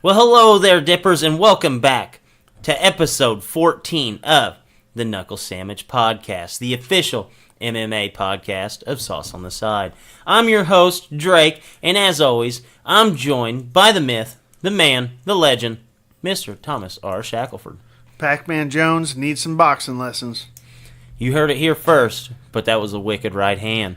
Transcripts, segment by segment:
Well, hello there, Dippers, and welcome back to episode 14 of the Knuckle Sammich podcast, the official MMA podcast of Sauce on the Side. I'm your host, Drake, and as always, I'm joined by the myth, the man, the legend, Mr. Thomas R. Shackelford. Pac-Man Jones needs some boxing lessons. You heard it here first, but that was a wicked right hand.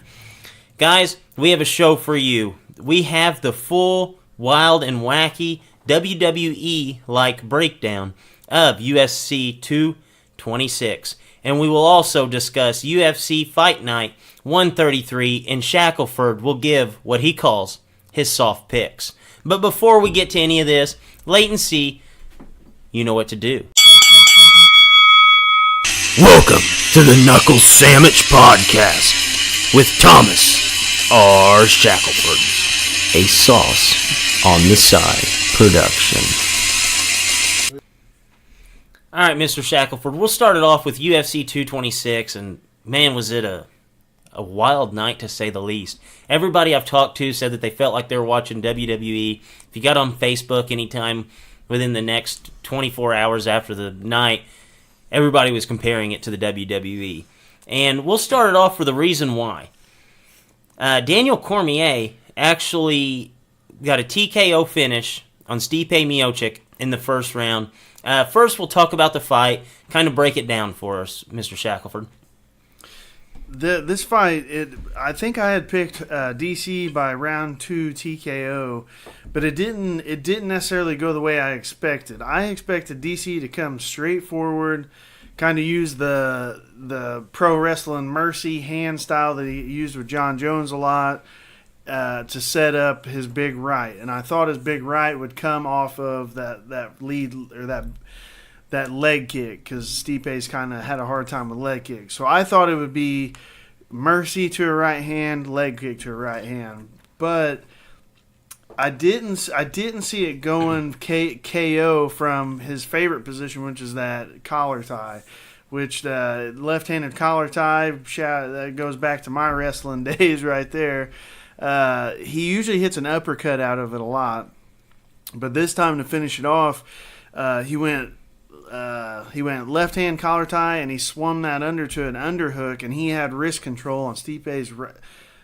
Guys, we have a show for you. We have the full, wild, and wacky WWE-like breakdown of UFC 226. And we will also discuss UFC Fight Night 133, and Shackelford will give what he calls his soft picks. But before we get to any of this, latency, you know what to do. Welcome to the Knuckle Sammich podcast with Thomas R. Shackelford, a Sauce on the Side production. All right, Mr. Shackelford, we'll start it off with UFC 226, and man, was it a wild night to say the least. Everybody I've talked to said that they felt like they were watching WWE. If you got on Facebook anytime within the next 24 hours after the night, everybody was comparing it to the WWE. And we'll start it off for the reason why. Daniel Cormier actually got a TKO finish on Stipe Miocic in the first round. First, we'll talk about the fight, kind of break it down for us, Mr. Shackelford. This fight, I think I had picked DC by round 2 TKO, but it didn't necessarily go the way I expected. I expected DC to come straight forward, kind of use the pro wrestling mercy hand style that he used with John Jones a lot to set up his big right, and I thought his big right would come off of that lead or that leg kick, because Stipe's kind of had a hard time with leg kicks. So I thought it would be mercy to a right hand, leg kick to a right hand, but I didn't see it going KO from his favorite position, which is that collar tie, which the left-handed collar tie, that goes back to my wrestling days right there. He usually hits an uppercut out of it a lot, but this time to finish it off, he went left-hand collar tie, and he swung that under to an underhook, and he had wrist control on Stipe's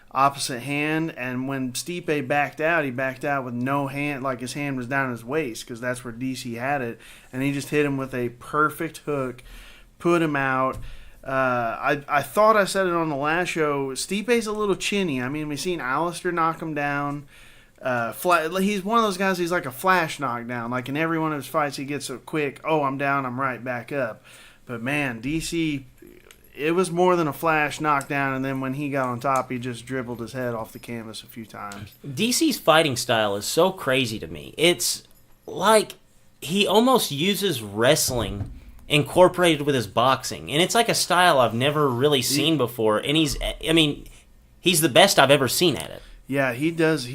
opposite hand. And when Stipe backed out, he backed out with no hand, like his hand was down his waist, because that's where DC had it, and he just hit him with a perfect hook, put him out. I thought I said it on the last show, Stipe's a little chinny. I mean, we've seen Alistair knock him down. He's one of those guys, he's like a flash knockdown. Like in every one of his fights, he gets a quick, oh, I'm down, I'm right back up. But man, DC, it was more than a flash knockdown, and then when he got on top, he just dribbled his head off the canvas a few times. DC's fighting style is so crazy to me. It's like he almost uses wrestling incorporated with his boxing, and it's like a style I've never really seen before, and he's the best I've ever seen at it. Yeah, he does,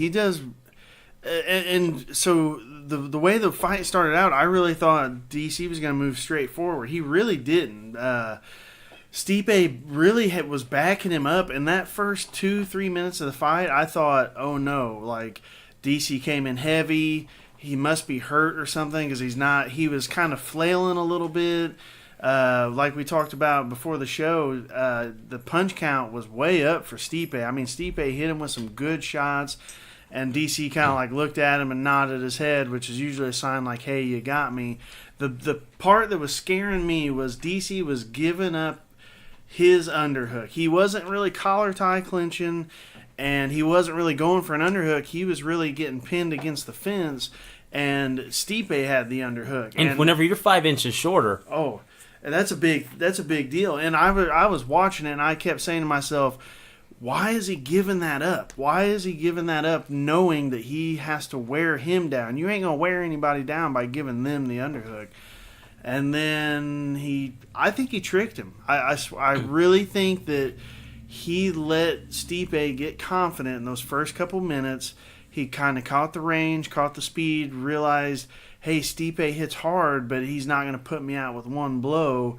and so the way the fight started out, I really thought DC was going to move straight forward. He really didn't. Stipe really was backing him up, and that first 2-3 minutes of the fight, I thought, oh no, like DC came in heavy, he must be hurt or something, because he's not. He was kind of flailing a little bit. Like we talked about before the show, the punch count was way up for Stipe. I mean, Stipe hit him with some good shots, and DC kind of like looked at him and nodded his head, which is usually a sign like, hey, you got me. The part that was scaring me was DC was giving up his underhook. He wasn't really collar tie clinching, and he wasn't really going for an underhook. He was really getting pinned against the fence, and Stipe had the underhook. And whenever you're 5 inches shorter, oh, that's a big deal. And I was watching it, and I kept saying to myself, why is he giving that up? Why is he giving that up, knowing that he has to wear him down? You ain't gonna wear anybody down by giving them the underhook. And then I think he tricked him. I really think that he let Stipe get confident in those first couple minutes. He kind of caught the range, caught the speed, realized, hey, Stipe hits hard, but he's not going to put me out with one blow.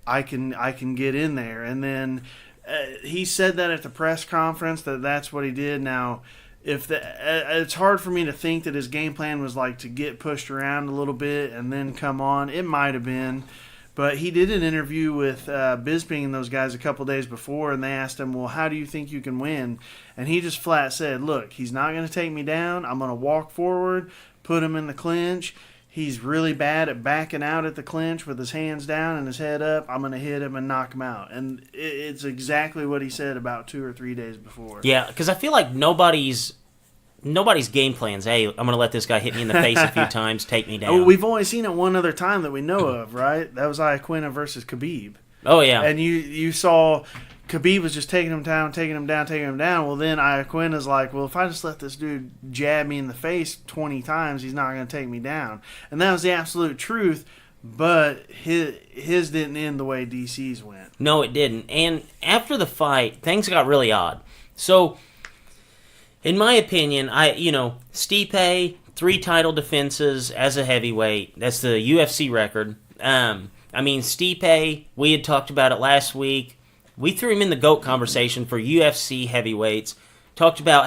I can get in there. And then he said that at the press conference, that's what he did. Now, it's hard for me to think that his game plan was like to get pushed around a little bit and then come on. It might have been, but he did an interview with Bisping and those guys a couple days before, and they asked him, well, how do you think you can win? And he just flat said, look, he's not going to take me down. I'm going to walk forward, put him in the clinch. He's really bad at backing out at the clinch with his hands down and his head up. I'm going to hit him and knock him out. And it's exactly what he said about 2 or 3 days before. Yeah, because I feel like nobody's game plans. Hey, I'm going to let this guy hit me in the face a few times, take me down. Oh, we've only seen it one other time that we know of, right? That was Iaquinta versus Khabib. Oh, yeah. And you saw Khabib was just taking him down. Well, then Iaquinta's like, well, if I just let this dude jab me in the face 20 times, he's not going to take me down. And that was the absolute truth, but his didn't end the way DC's went. No, it didn't. And after the fight, things got really odd. So, in my opinion, Stipe, 3 title defenses as a heavyweight. That's the UFC record. Stipe, we had talked about it last week. We threw him in the GOAT conversation for UFC heavyweights. Talked about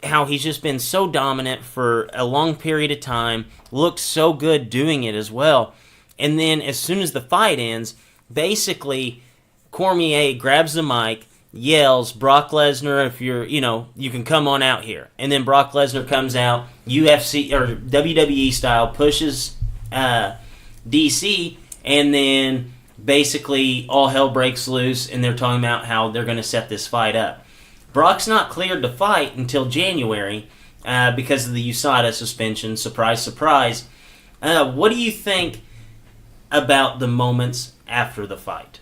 how he's just been so dominant for a long period of time. Looked so good doing it as well. And then as soon as the fight ends, basically Cormier grabs the mic, yells, Brock Lesnar, if you're, you can come on out here. And then Brock Lesnar comes out, UFC or WWE style, pushes DC, and then basically all hell breaks loose, and they're talking about how they're going to set this fight up. Brock's not cleared to fight until January because of the USADA suspension. Surprise, surprise. What do you think about the moments after the fight?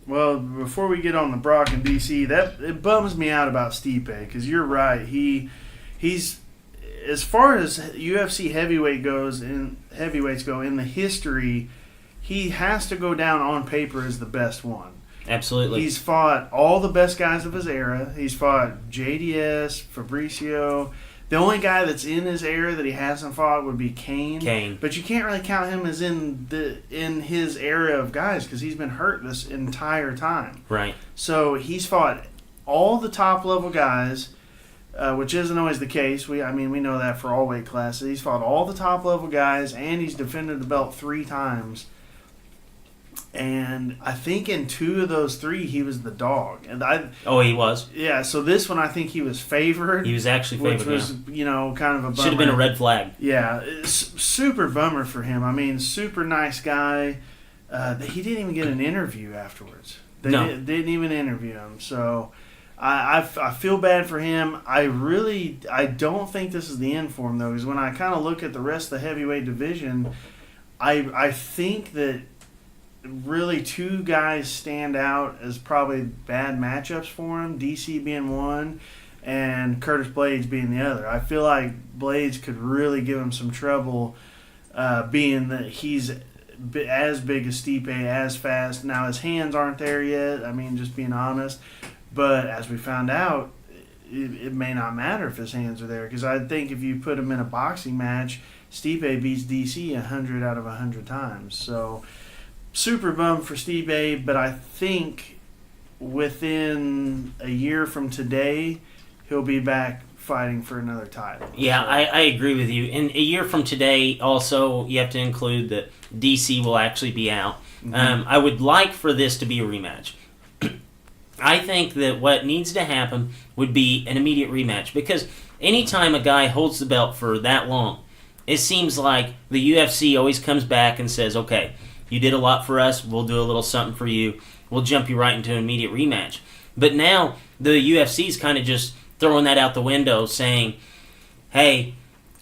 Well, before we get on the Brock and DC, it bums me out about Stipe, because you're right. He's as far as UFC heavyweights go in the history, he has to go down on paper as the best one. Absolutely. He's fought all the best guys of his era. He's fought JDS, Fabricio. The only guy that's in his era that he hasn't fought would be Kane. But you can't really count him as in his era of guys because he's been hurt this entire time. Right. So he's fought all the top level guys, which isn't always the case. We know that for all weight classes. He's fought all the top level guys, and he's defended the belt 3 times. And I think in 2 of those 3, he was the dog. And he was. Yeah, so this one I think he was favored. He was actually favored, which was, kind of a bummer. Should have been a red flag. Yeah, super bummer for him. Super nice guy. He didn't even get an interview afterwards. They didn't even interview him. So I feel bad for him. I don't think this is the end for him, though, because when I kind of look at the rest of the heavyweight division, I think that really 2 guys stand out as probably bad matchups for him, DC being one and Curtis Blades being the other. I feel like Blades could really give him some trouble, being that he's as big as Stipe, as fast. Now his hands aren't there yet, just being honest, but as we found out, it may not matter if his hands are there, because I think if you put him in a boxing match, Stipe beats DC 100 out of 100 times. So super bummed for Stipe, but I think within a year from today, he'll be back fighting for another title. Yeah, so. I agree with you. And a year from today, also, you have to include that DC will actually be out. Mm-hmm. I would like for this to be a rematch. I think that what needs to happen would be an immediate rematch, because anytime a guy holds the belt for that long, it seems like the UFC always comes back and says, okay, you did a lot for us, we'll do a little something for you, we'll jump you right into an immediate rematch. But now the UFC's kind of just throwing that out the window, saying, hey,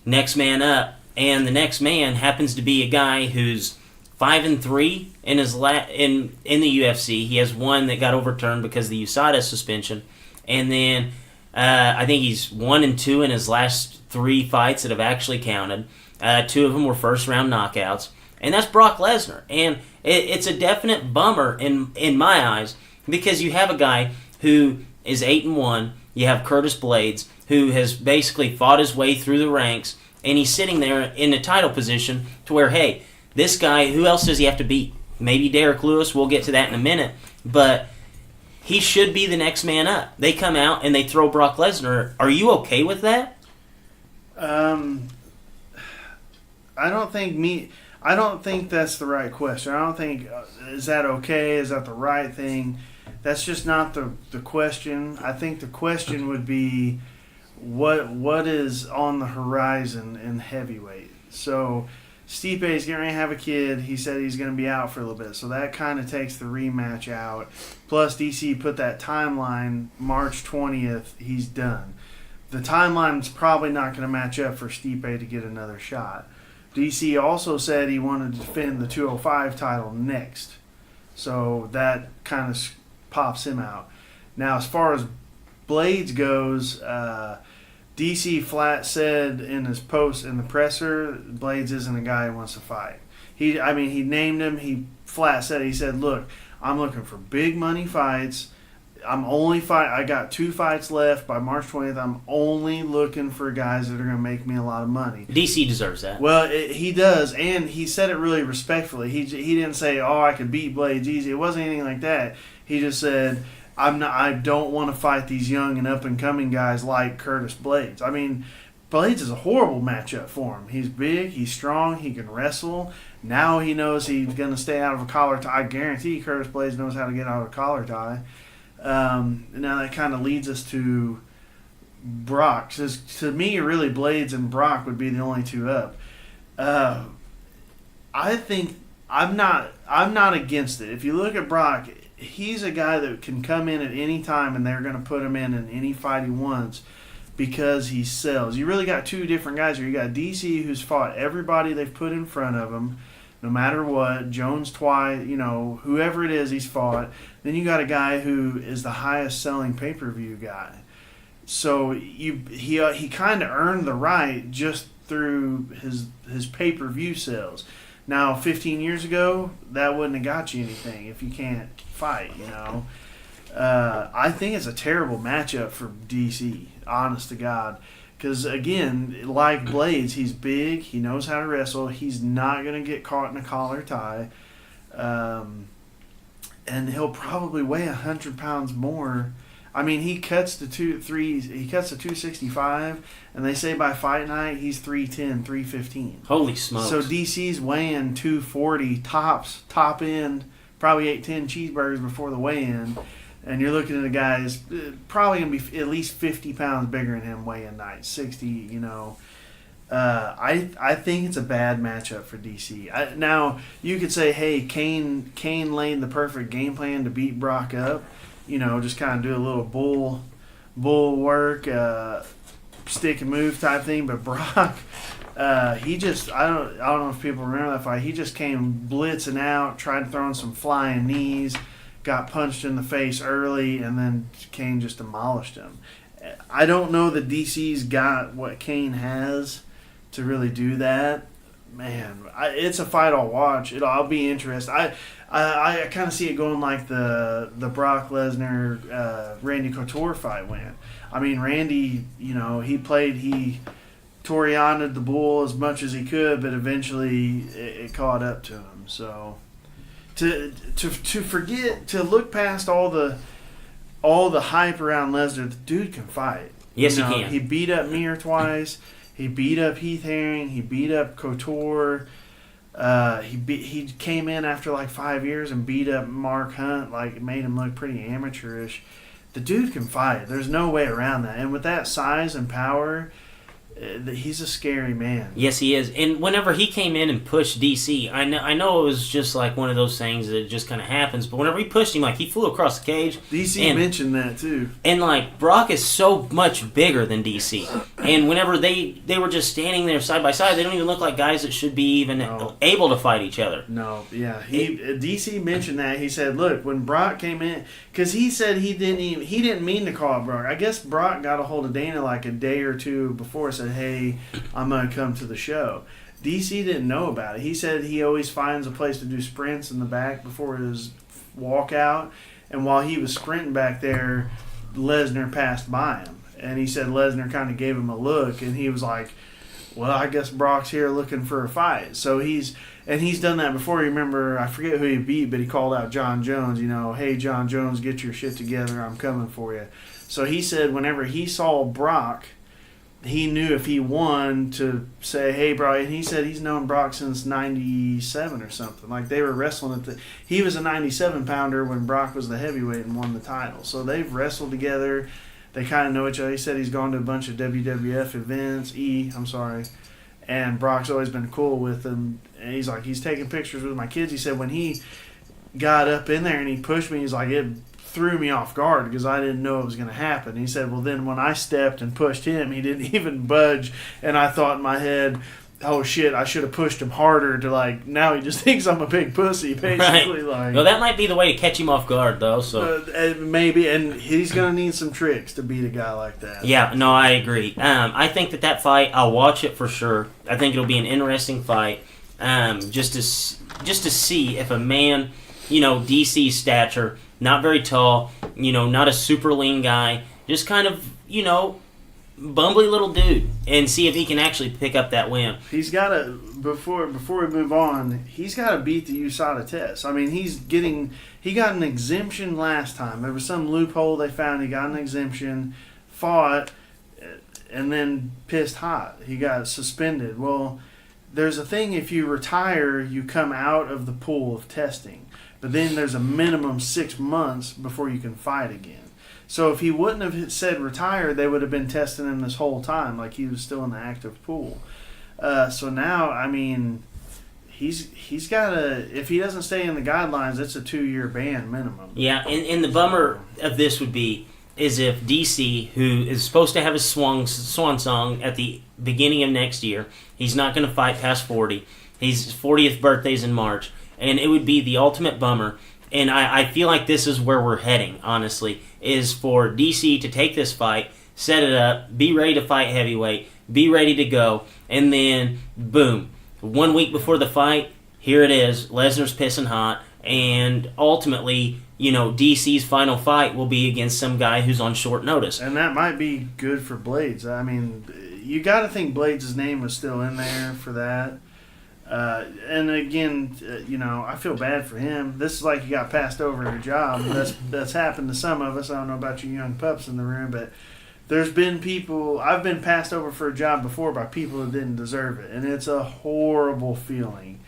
next man up. And the next man happens to be a guy who's 5-3 in his in the UFC. He has 1 that got overturned because of the USADA suspension. And then I think he's 1-2 in his last 3 fights that have actually counted. 2 of them were first-round knockouts. And that's Brock Lesnar. And it's a definite bummer in my eyes, because you have a guy who is 8-1. You have Curtis Blades, who has basically fought his way through the ranks, and he's sitting there in a title position to where, hey, this guy, who else does he have to beat? Maybe Derek Lewis. We'll get to that in a minute. But he should be the next man up. They come out and they throw Brock Lesnar. Are you okay with that? I don't think that's the right question. I don't think, is that okay? Is that the right thing? That's just not the question. I think the question would be, what is on the horizon in heavyweight? So Stipe's getting ready to have a kid. He said he's going to be out for a little bit. So that kind of takes the rematch out. Plus, DC put that timeline, March 20th, he's done. The timeline's probably not going to match up for Stipe to get another shot. DC also said he wanted to defend the 205 title next. So that kind of pops him out. Now, as far as Blades goes, DC flat said in his post in the presser, Blades isn't a guy who wants to fight. He named him. He flat said, he said, look, I'm looking for big money fights. I got 2 fights left by March 20th. I'm only looking for guys that are going to make me a lot of money. DC deserves that. Well, he does, and he said it really respectfully. He didn't say, "Oh, I could beat Blades easy." It wasn't anything like that. He just said, I don't want to fight these young and up and coming guys like Curtis Blades. I mean, Blades is a horrible matchup for him. He's big, he's strong, he can wrestle. Now he knows he's going to stay out of a collar tie. I guarantee Curtis Blades knows how to get out of a collar tie. Now that kind of leads us to Brock. To me, really, Blades and Brock would be the only 2 up. I think I'm not against it. If you look at Brock, he's a guy that can come in at any time, and they're going to put him in any fight he wants because he sells. You really got 2 different guys here. You got DC, who's fought everybody they've put in front of him, no matter what. Jones twice, whoever it is he's fought. Then you got a guy who is the highest selling pay-per-view guy. So he kind of earned the right just through his pay-per-view sales. Now, 15 years ago, that wouldn't have got you anything if you can't fight, I think it's a terrible matchup for DC, honest to God. Because, again, like Blades, he's big, he knows how to wrestle, he's not going to get caught in a collar tie, and he'll probably weigh 100 pounds more. I mean, he cuts to 265, and they say by fight night he's 310, 315. Holy smokes. So DC's weighing 240 tops, top end, probably ate 10 cheeseburgers before the weigh-in, and you're looking at a guy that's probably going to be at least 50 pounds bigger than him weigh-in night, 60, I think it's a bad matchup for DC. Now, you could say, hey, Kane laid the perfect game plan to beat Brock up. Just kind of do a little bull work, stick and move type thing. But Brock, he just I don't know if people remember that fight. He just came blitzing out, tried throwing some flying knees, got punched in the face early, and then Kane just demolished him. I don't know that DC's got what Kane has to really do that. Man, it's a fight I'll watch. I'll be interested. I kind of see it going like the Brock Lesnar Randy Couture fight went. I mean, Randy, he Toriana'd the bull as much as he could, but eventually it caught up to him. So to forget, to look past all the hype around Lesnar, the dude can fight. Yes, he can. He beat up Mir twice. He beat up Heath Herring. He beat up Couture. He came in after like 5 years and beat up Mark Hunt, like made him look pretty amateurish. The dude can fight. There's no way around that. And with that size and power, he's a scary man. Yes, he is. And whenever he came in and pushed DC, I know it was just like one of those things that just kind of happens. But whenever he pushed him, like he flew across the cage. DC mentioned that too. And like Brock is so much bigger than DC. And whenever they were just standing there side by side, they don't even look like guys that should be even able to fight each other. No, yeah. DC mentioned that. He said, "Look, when Brock came in, because he said he didn't mean to call Brock. I guess Brock got a hold of Dana like a day or two before, said, 'Hey, I'm gonna come to the show.' DC didn't know about it. He said he always finds a place to do sprints in the back before his walkout, and while he was sprinting back there, Lesnar passed by him, and he said Lesnar kind of gave him a look, and he was like, well, I guess Brock's here looking for a fight. So he's done that before. You remember, I forget who he beat, but he called out John Jones. Hey, John Jones, get your shit together. I'm coming for you. So he said whenever he saw Brock, he knew if he won to say, hey, Brock. And he said he's known Brock since 97 or something. Like, they were wrestling he was a 97-pounder when Brock was the heavyweight and won the title. So they've wrestled together. They kind of know each other. He said he's gone to a bunch of WWF events. And Brock's always been cool with him. And he's like, he's taking pictures with my kids. He said when he got up in there and he pushed me, he's like, it threw me off guard because I didn't know it was going to happen. He said, well, then when I stepped and pushed him, he didn't even budge. And I thought in my head, oh, shit, I should have pushed him harder to, now he just thinks I'm a big pussy, basically. Right. Well, that might be the way to catch him off guard, though. So maybe, and he's going to need some tricks to beat a guy like that. Yeah, no, I agree. I think that fight, I'll watch it for sure. I think it'll be an interesting fight, just to see if a man, DC's stature, not very tall, not a super lean guy, just kind of, bumbly little dude, and see if he can actually pick up that win. He's got to, before we move on, he's got to beat the USADA test. I mean, he got an exemption last time. There was some loophole they found. He got an exemption, fought, and then pissed hot. He got suspended. Well, there's a thing, if you retire, you come out of the pool of testing. But then there's a minimum 6 months before you can fight again. So if he wouldn't have said retire, they would have been testing him this whole time, like he was still in the active pool. So now, I mean, he's got to, if he doesn't stay in the guidelines, it's a 2-year ban minimum. Yeah, and the bummer of this is if DC, who is supposed to have his swan song at the beginning of next year, he's not going to fight past 40. His 40th birthday's in March. And it would be the ultimate bummer. And I feel like this is where we're heading, honestly, is for DC to take this fight, set it up, be ready to fight heavyweight, be ready to go, and then, boom, 1 week before the fight, here it is, Lesnar's pissing hot, and ultimately, DC's final fight will be against some guy who's on short notice. And that might be good for Blades. I mean, you got to think Blades' name was still in there for that. And again, I feel bad for him. This is like he got passed over in a job. That's happened to some of us. I don't know about you young pups in the room, but there's been people, I've been passed over for a job before by people who didn't deserve it, and it's a horrible feeling.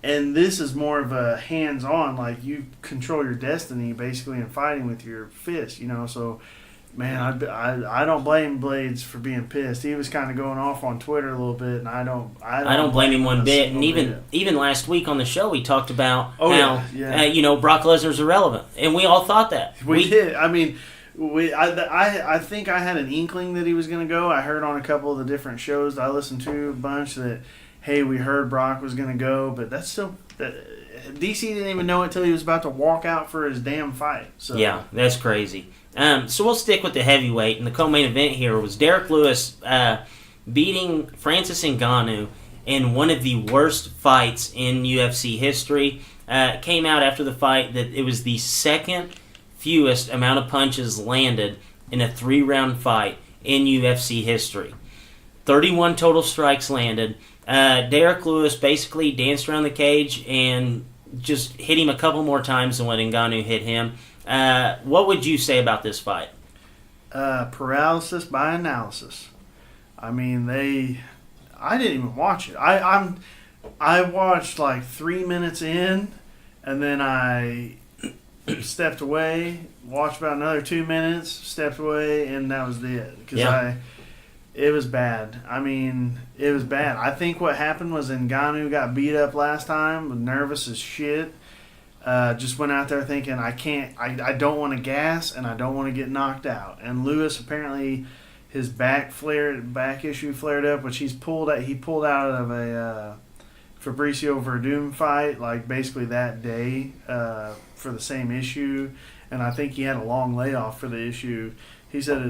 And this is more of a hands-on, like you control your destiny basically in fighting with your fist, so. Man, I don't blame Blades for being pissed. He was kind of going off on Twitter a little bit, and I don't blame him one bit. And even last week on the show, we talked about how Brock Lesnar's irrelevant, and we all thought that. We did. I mean, I think I had an inkling that he was going to go. I heard on a couple of the different shows that I listened to a bunch that, hey, we heard Brock was going to go, but that's still DC didn't even know it until he was about to walk out for his damn fight. So yeah, that's crazy. So we'll stick with the heavyweight, and the co-main event here was Derek Lewis beating Francis Ngannou in one of the worst fights in UFC history. It came out after the fight that it was the second fewest amount of punches landed in a 3-round fight in UFC history. 31 total strikes landed. Derek Lewis basically danced around the cage and just hit him a couple more times than what Ngannou hit him. What would you say about this fight? Paralysis by analysis. I mean, I didn't even watch it. I watched like 3 minutes in, and then I stepped away, watched about another 2 minutes, stepped away, and that was it. Because it was bad. I mean, it was bad. I think what happened was Ngannou got beat up last time, was nervous as shit. Just went out there thinking, I don't want to gas and I don't want to get knocked out. And Lewis, apparently his back issue flared up, which he pulled out of a Fabricio Verdum fight, like basically that day for the same issue. And I think he had a long layoff for the issue. He said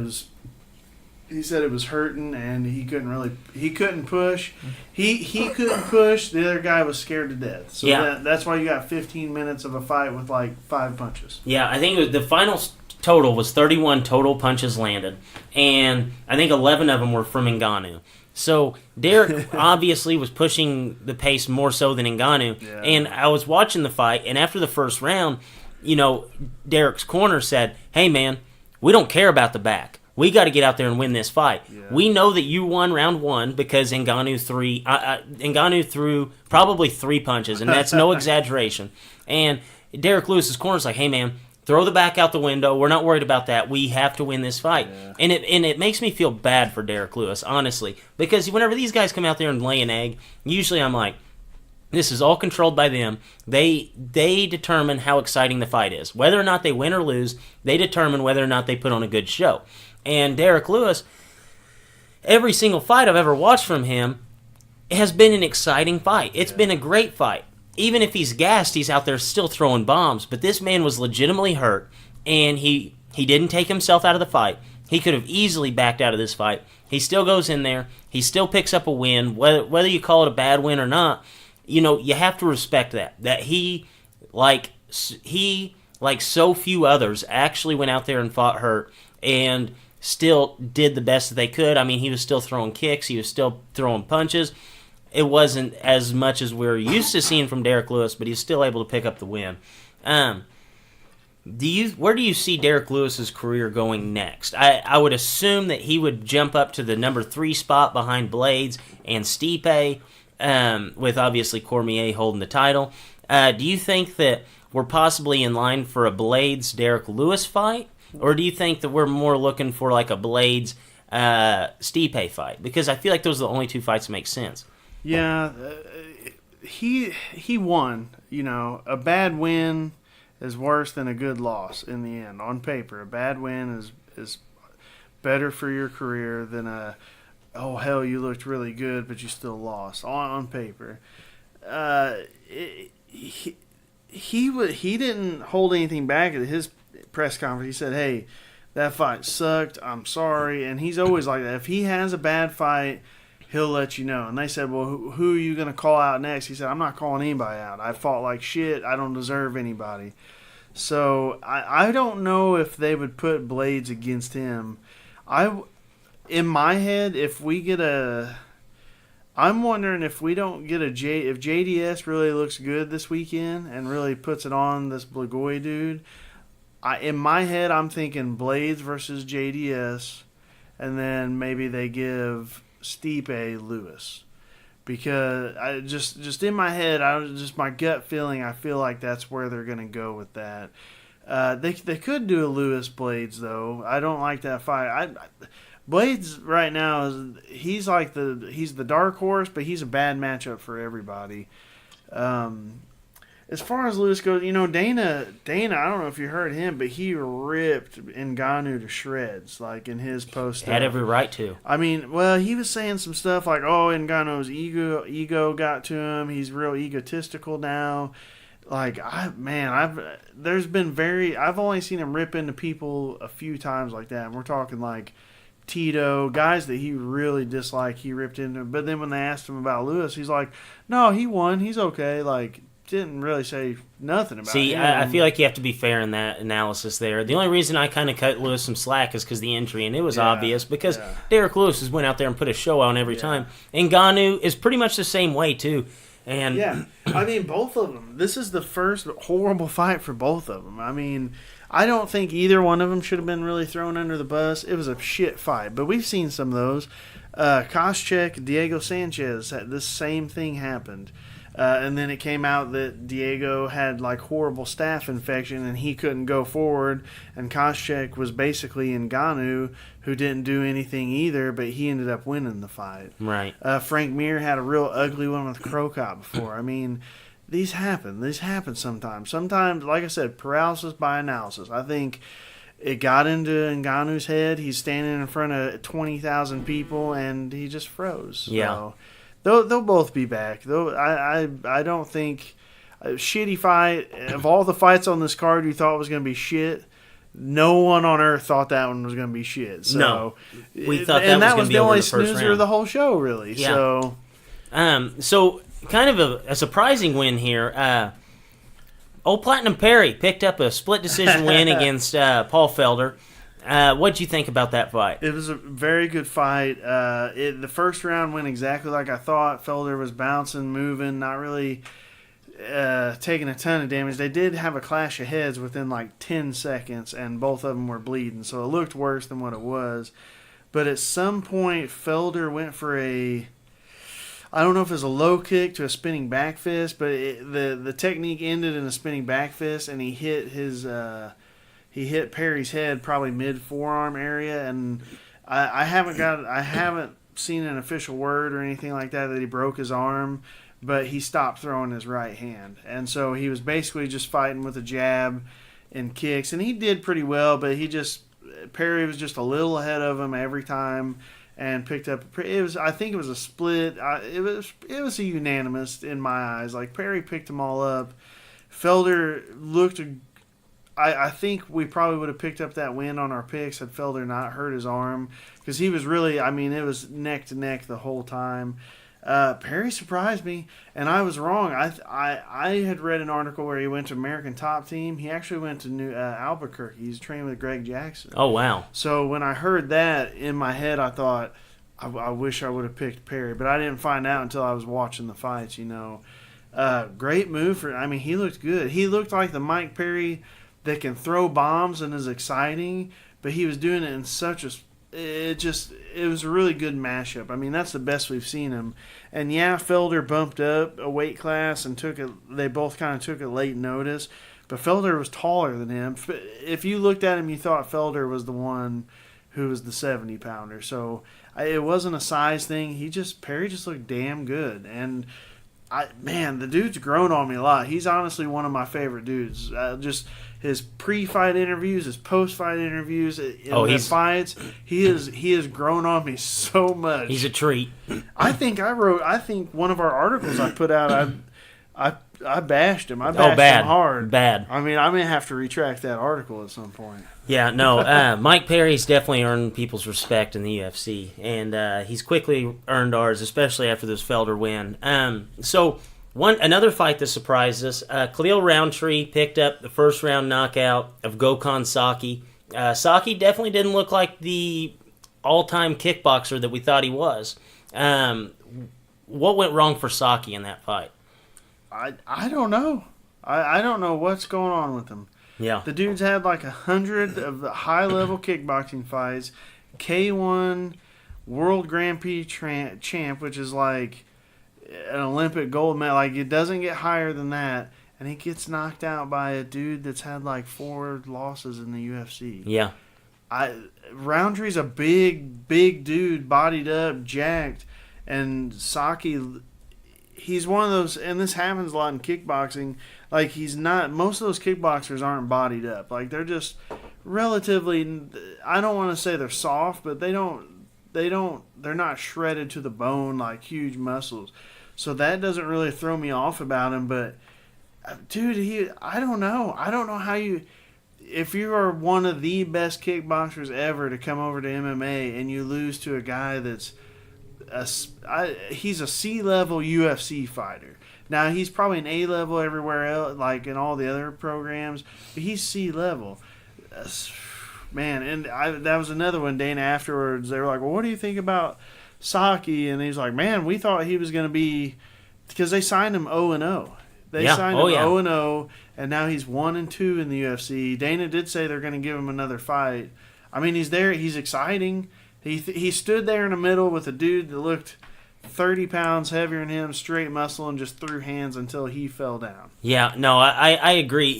it was hurting, and he couldn't push. He couldn't push. The other guy was scared to death. So that's why you got 15 minutes of a fight with like 5 punches. Yeah, I think the final total was 31 total punches landed, and I think 11 of them were from Ngannou. So Derek obviously was pushing the pace more so than Ngannou. Yeah. And I was watching the fight, and after the first round, Derek's corner said, "Hey man, we don't care about the back. We got to get out there and win this fight. Yeah. We know that you won round one because Ngannou threw probably 3 punches, and that's no exaggeration. And Derek Lewis's corner's like, hey man, throw the back out the window. We're not worried about that. We have to win this fight." Yeah. And it makes me feel bad for Derek Lewis, honestly, because whenever these guys come out there and lay an egg, usually I'm like, this is all controlled by them. They determine how exciting the fight is. Whether or not they win or lose, they determine whether or not they put on a good show. And Derek Lewis, every single fight I've ever watched from him has been an exciting fight. It's been a great fight. Even if he's gassed, he's out there still throwing bombs. But this man was legitimately hurt, and he didn't take himself out of the fight. He could have easily backed out of this fight. He still goes in there. He still picks up a win, whether you call it a bad win or not. You have to respect that he, like so few others, actually went out there and fought hurt and still did the best that they could. I mean, he was still throwing kicks. He was still throwing punches. It wasn't as much as we're used to seeing from Derek Lewis, but he's still able to pick up the win. Where do you see Derek Lewis's career going next? I would assume that he would jump up to the number 3 spot behind Blades and Stipe, with obviously Cormier holding the title. Do you think that we're possibly in line for a Blades-Derek Lewis fight? Or do you think that we're more looking for like a Blades-Stipe fight? Because I feel like those are the only 2 fights that make sense. Yeah, he won. A bad win is worse than a good loss in the end. On paper, a bad win is better for your career than oh hell, you looked really good, but you still lost on paper. He didn't hold anything back at his press conference. He said, "Hey, that fight sucked. I'm sorry." And he's always like that. If he has a bad fight, he'll let you know. And they said, "Well, who are you going to call out next?" He said, "I'm not calling anybody out. I fought like shit. I don't deserve anybody." So I don't know if they would put Blades against him. In my head, I'm wondering if we don't get if JDS really looks good this weekend and really puts it on this Blagoy dude. In my head, I'm thinking Blades versus JDS, and then maybe they give Stipe Lewis, because I just in my head, my gut feeling, I feel like that's where they're gonna go with that. They could do a Lewis Blades though. I don't like that fight. Blades right now he's the dark horse, but he's a bad matchup for everybody. As far as Lewis goes, Dana, I don't know if you heard him, but he ripped Ngannou to shreds, like in his post. Had every right to. I mean, well, he was saying some stuff like, "Oh, Ngannou's ego got to him. He's real egotistical now." Like, I've only seen him rip into people a few times like that. And we're talking like Tito, guys that he really disliked, he ripped into. But then when they asked him about Lewis, he's like, "No, he won. He's okay." Like, didn't really say nothing about it. See, I feel like you have to be fair in that analysis there. The only reason I kind of cut Lewis some slack is because the injury, and it was obvious, because Derek Lewis has went out there and put a show on every time. And Ngannou is pretty much the same way, too. And yeah, I mean, both of them. This is the first horrible fight for both of them. I mean, I don't think either one of them should have been really thrown under the bus. It was a shit fight, but we've seen some of those. Koscheck, Diego Sanchez, this same thing happened. And then it came out that Diego had like horrible staph infection and he couldn't go forward. And Koscheck was basically Ngannou, who didn't do anything either, but he ended up winning the fight. Right. Frank Mir had a real ugly one with Crocop before. I mean, these happen. These happen sometimes. Sometimes, like I said, paralysis by analysis. I think it got into Ngannou's head. He's standing in front of 20,000 people and he just froze. Yeah. So, They'll both be back. Though I don't think a shitty fight of all the fights on this card you thought was going to be shit. No one on earth thought that one was going to be shit. So, no, we thought that was going to be the over only the first snoozer round of the whole show, really. Yeah. So kind of a surprising win here. Old Platinum Perry picked up a split decision win against Paul Felder. What'd you think about that fight? It was a very good fight. The first round went exactly like I thought. Felder was bouncing, moving, not really taking a ton of damage. They did have a clash of heads within like 10 seconds, and both of them were bleeding, so it looked worse than what it was. But at some point, Felder went for I don't know if it was a low kick to a spinning back fist, but the technique ended in a spinning back fist, and he hit Perry's head probably mid forearm area, and I haven't seen an official word or anything like that he broke his arm, but he stopped throwing his right hand, and so he was basically just fighting with a jab and kicks, and he did pretty well, but Perry was just a little ahead of him every time. And picked up. I think it was a split. It was a unanimous in my eyes. Like Perry picked them all up. Felder looked. I think we probably would have picked up that win on our picks had Felder not hurt his arm, because he was really. I mean, it was neck to neck the whole time. Perry surprised me, and I was wrong. I had read an article where he went to American Top Team. He actually went to Albuquerque. He's trained with Greg Jackson. Oh, wow. So when I heard that in my head, I thought, I wish I would have picked Perry, but I didn't find out until I was watching the fights. Great move he looked good. He looked like the Mike Perry that can throw bombs and is exciting, but he was doing it in such a. It was a really good mashup. I mean, that's the best we've seen him. And yeah, Felder bumped up a weight class and they both kind of took a late notice. But Felder was taller than him. If you looked at him, you thought Felder was the one who was the 70-pounder. So it wasn't a size thing. Perry just looked damn good. And the dude's grown on me a lot. He's honestly one of my favorite dudes. Just his pre-fight interviews, his post-fight interviews, in his fights, he has grown on me so much. He's a treat. I think one of our articles I put out, I bashed him. I bashed him hard. Bad. I mean, I may have to retract that article at some point. Yeah, no. Mike Perry's definitely earned people's respect in the UFC, and he's quickly earned ours, especially after this Felder win. Another fight that surprised us, Khalil Roundtree picked up the first round knockout of Gokhan Saki. Saki definitely didn't look like the all-time kickboxer that we thought he was. What went wrong for Saki in that fight? I don't know. I don't know what's going on with him. Yeah. The dude's had like 100 of the high-level kickboxing fights, K1 World Grand Prix champ, which is like an Olympic gold medal. Like, it doesn't get higher than that, and he gets knocked out by a dude that's had like 4 losses in the UFC. Yeah. Roundtree's a big dude, bodied up, jacked, and Saki, he's one of those, and this happens a lot in kickboxing. Like, most of those kickboxers aren't bodied up. Like, they're just relatively, I don't want to say they're soft, but they're not shredded to the bone like huge muscles. So that doesn't really throw me off about him. But dude, I don't know how if you are one of the best kickboxers ever to come over to MMA and you lose to a guy that's he's a C-level UFC fighter. Now, he's probably an A-level everywhere else, like in all the other programs, but he's C-level. Man, and that was another one. Dana afterwards, they were like, well, what do you think about Saki? And he's like, man, we thought he was going to be, because they signed him 0-0. They signed him 0-0, and now he's 1-2 in the UFC. Dana did say they're going to give him another fight. I mean, he's there. He's exciting. He stood there in the middle with a dude that looked 30 pounds heavier than him, straight muscle, and just threw hands until he fell down. Yeah, no, I agree.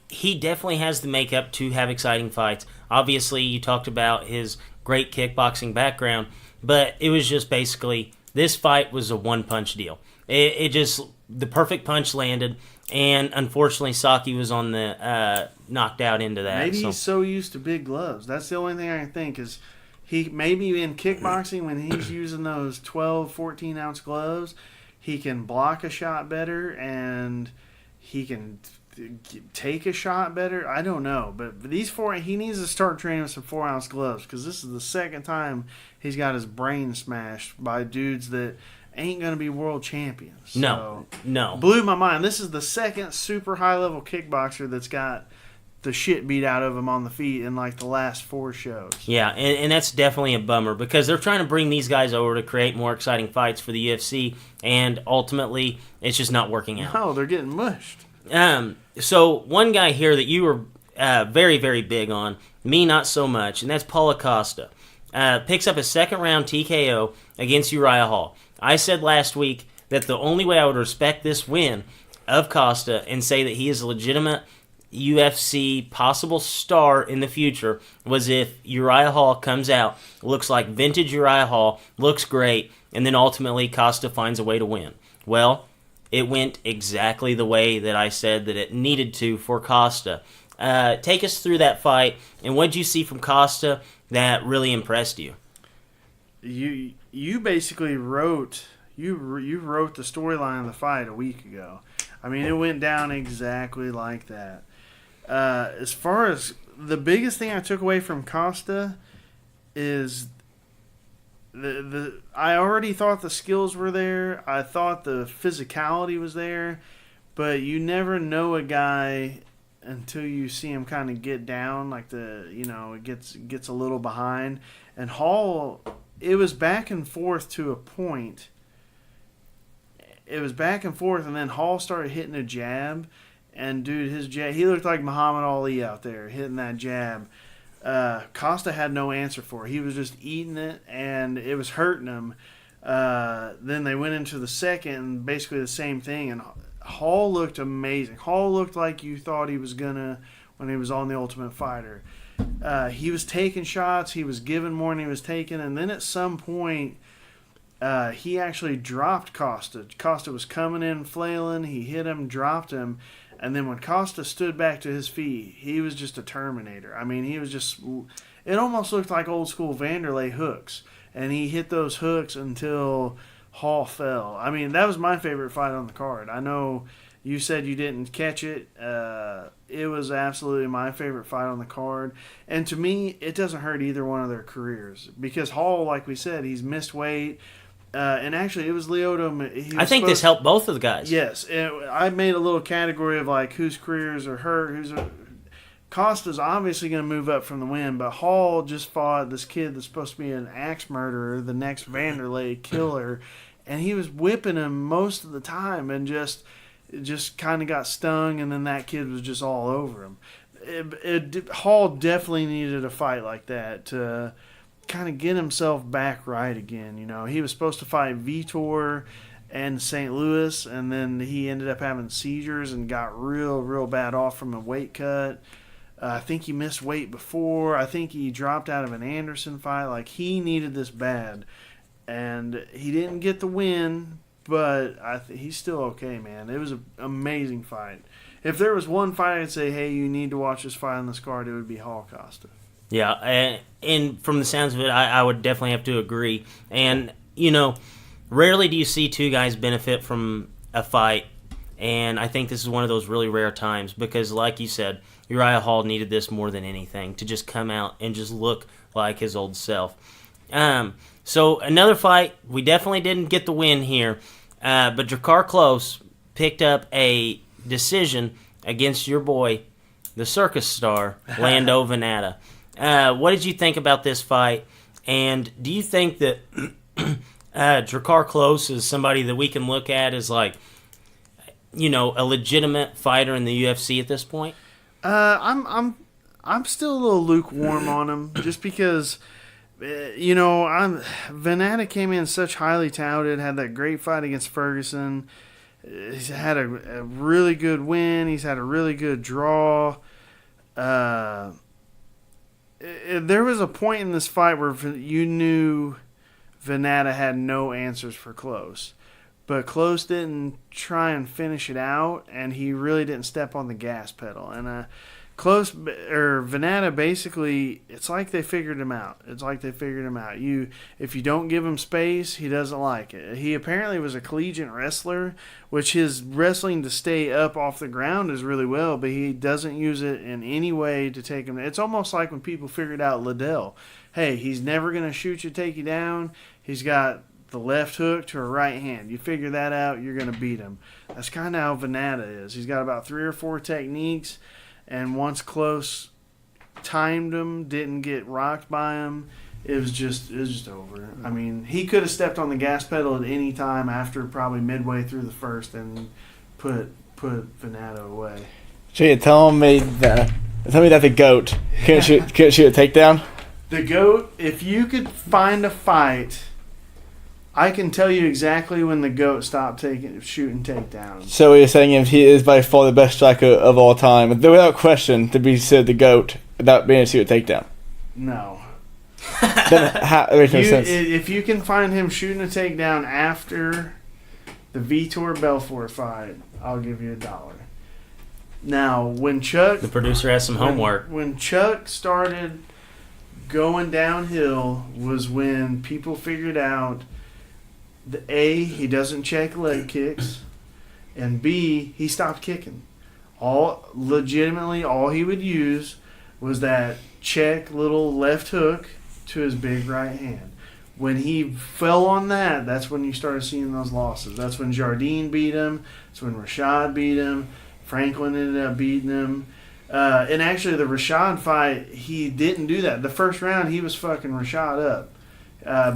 He definitely has the makeup to have exciting fights. Obviously, you talked about his great kickboxing background, but it was just basically, this fight was a one-punch deal. It just, the perfect punch landed, and unfortunately, Saki was on the knocked out into that. Maybe he's so used to big gloves. That's the only thing I can think is, he maybe in kickboxing, when he's using those 12, 14-ounce gloves, he can block a shot better and he can take a shot better. I don't know. But these he needs to start training with some 4-ounce gloves, because this is the second time he's got his brain smashed by dudes that ain't going to be world champions. No. Blew my mind. This is the second super high-level kickboxer that's got the shit beat out of him on the feet in like the last 4 shows. Yeah, and that's definitely a bummer because they're trying to bring these guys over to create more exciting fights for the UFC, and ultimately it's just not working out. No, they're getting mushed. So one guy here that you were very, very big on, me not so much, and that's Paulo Costa. Picks up a second-round TKO against Uriah Hall. I said last week that the only way I would respect this win of Costa and say that he is a legitimate UFC possible star in the future was if Uriah Hall comes out, looks like vintage Uriah Hall, looks great, and then ultimately Costa finds a way to win. Well, it went exactly the way that I said that it needed to for Costa. Take us through that fight, and what did you see from Costa that really impressed you? You basically wrote you wrote the storyline of the fight a week ago. I mean, it went down exactly like that. As far as the biggest thing I took away from Costa is I already thought the skills were there. I thought the physicality was there, but you never know a guy until you see him kind of get down, like it gets a little behind. And Hall, it was back and forth to a point. It was back and forth, and then Hall started hitting a jab. And, dude, his jab, he looked like Muhammad Ali out there hitting that jab. Costa had no answer for it. He was just eating it, and it was hurting him. Then they went into the second, and basically the same thing. And Hall looked amazing. Hall looked like you thought he was going to when he was on The Ultimate Fighter. He was taking shots. He was giving more than he was taking. And then at some point, he actually dropped Costa. Costa was coming in flailing. He hit him, dropped him. And then when Costa stood back to his feet, he was just a Terminator. I mean, he was just... It almost looked like old school Vanderlei hooks. And he hit those hooks until Hall fell. I mean, that was my favorite fight on the card. I know you said you didn't catch it. It was absolutely my favorite fight on the card. And to me, it doesn't hurt either one of their careers. Because Hall, like we said, he's missed weight. And actually, it was Lyoto. I think this helped both of the guys. Yes. I made a little category of like whose careers are hurt. Costa's obviously going to move up from the win, but Hall just fought this kid that's supposed to be an axe murderer, the next Vanderlei killer, and he was whipping him most of the time and just kind of got stung, and then that kid was just all over him. Hall definitely needed a fight like that to kind of get himself back right again. You know, he was supposed to fight Vitor and St. Louis, and then he ended up having seizures and got real bad off from a weight cut. I think he missed weight before. I think he dropped out of an Anderson fight. Like, he needed this bad, and he didn't get the win, but he's still okay, man. It was an amazing fight. If there was one fight I'd say, hey, you need to watch this fight on this card, it would be Hall Costa. Yeah, and from the sounds of it, I would definitely have to agree. And, you know, rarely do you see two guys benefit from a fight, and I think this is one of those really rare times because, like you said, Uriah Hall needed this more than anything, to just come out and just look like his old self. So another fight, we definitely didn't get the win here, but Drakkar Klose picked up a decision against your boy, the circus star, Lando Venata. What did you think about this fight? And do you think that Drakkar Klose is somebody that we can look at as, like, you know, a legitimate fighter in the UFC at this point? I'm still a little lukewarm on him, just because, you know, Venata came in such highly touted, had that great fight against Ferguson. He's had a really good win. He's had a really good draw. There was a point in this fight where you knew Venata had no answers for Klose. But Klose didn't try and finish it out, and he really didn't step on the gas pedal. And Venata basically, it's like they figured him out. If you don't give him space, he doesn't like it. He apparently was a collegiate wrestler, which his wrestling to stay up off the ground is really well, but he doesn't use it in any way to take him. It's almost like when people figured out Liddell. Hey, he's never going to shoot you, take you down. He's got the left hook to a right hand. You figure that out, you're going to beat him. That's kind of how Venata is. He's got about 3 or 4 techniques, and once close, timed him, didn't get rocked by him. It was just over. I mean, he could have stepped on the gas pedal at any time after probably midway through the first and put Venato away. So you're telling me that the GOAT couldn't shoot a takedown? The GOAT, if you could find a fight, I can tell you exactly when the GOAT stopped shooting takedowns. So you're saying he is by far the best striker of all time, without question, to be considered the GOAT without being able to shoot a takedown? No. Then it makes no sense. If you can find him shooting a takedown after the Vitor Belfort fight, I'll give you $1. Now, when Chuck... The producer has some homework. When Chuck started going downhill was when people figured out that A, he doesn't check leg kicks, and B, he stopped kicking. All he would use was that check little left hook to his big right hand. When he fell on that, that's when you started seeing those losses. That's when Jardine beat him. That's when Rashad beat him. Franklin ended up beating him. And actually, the Rashad fight, he didn't do that. The first round, he was fucking Rashad up.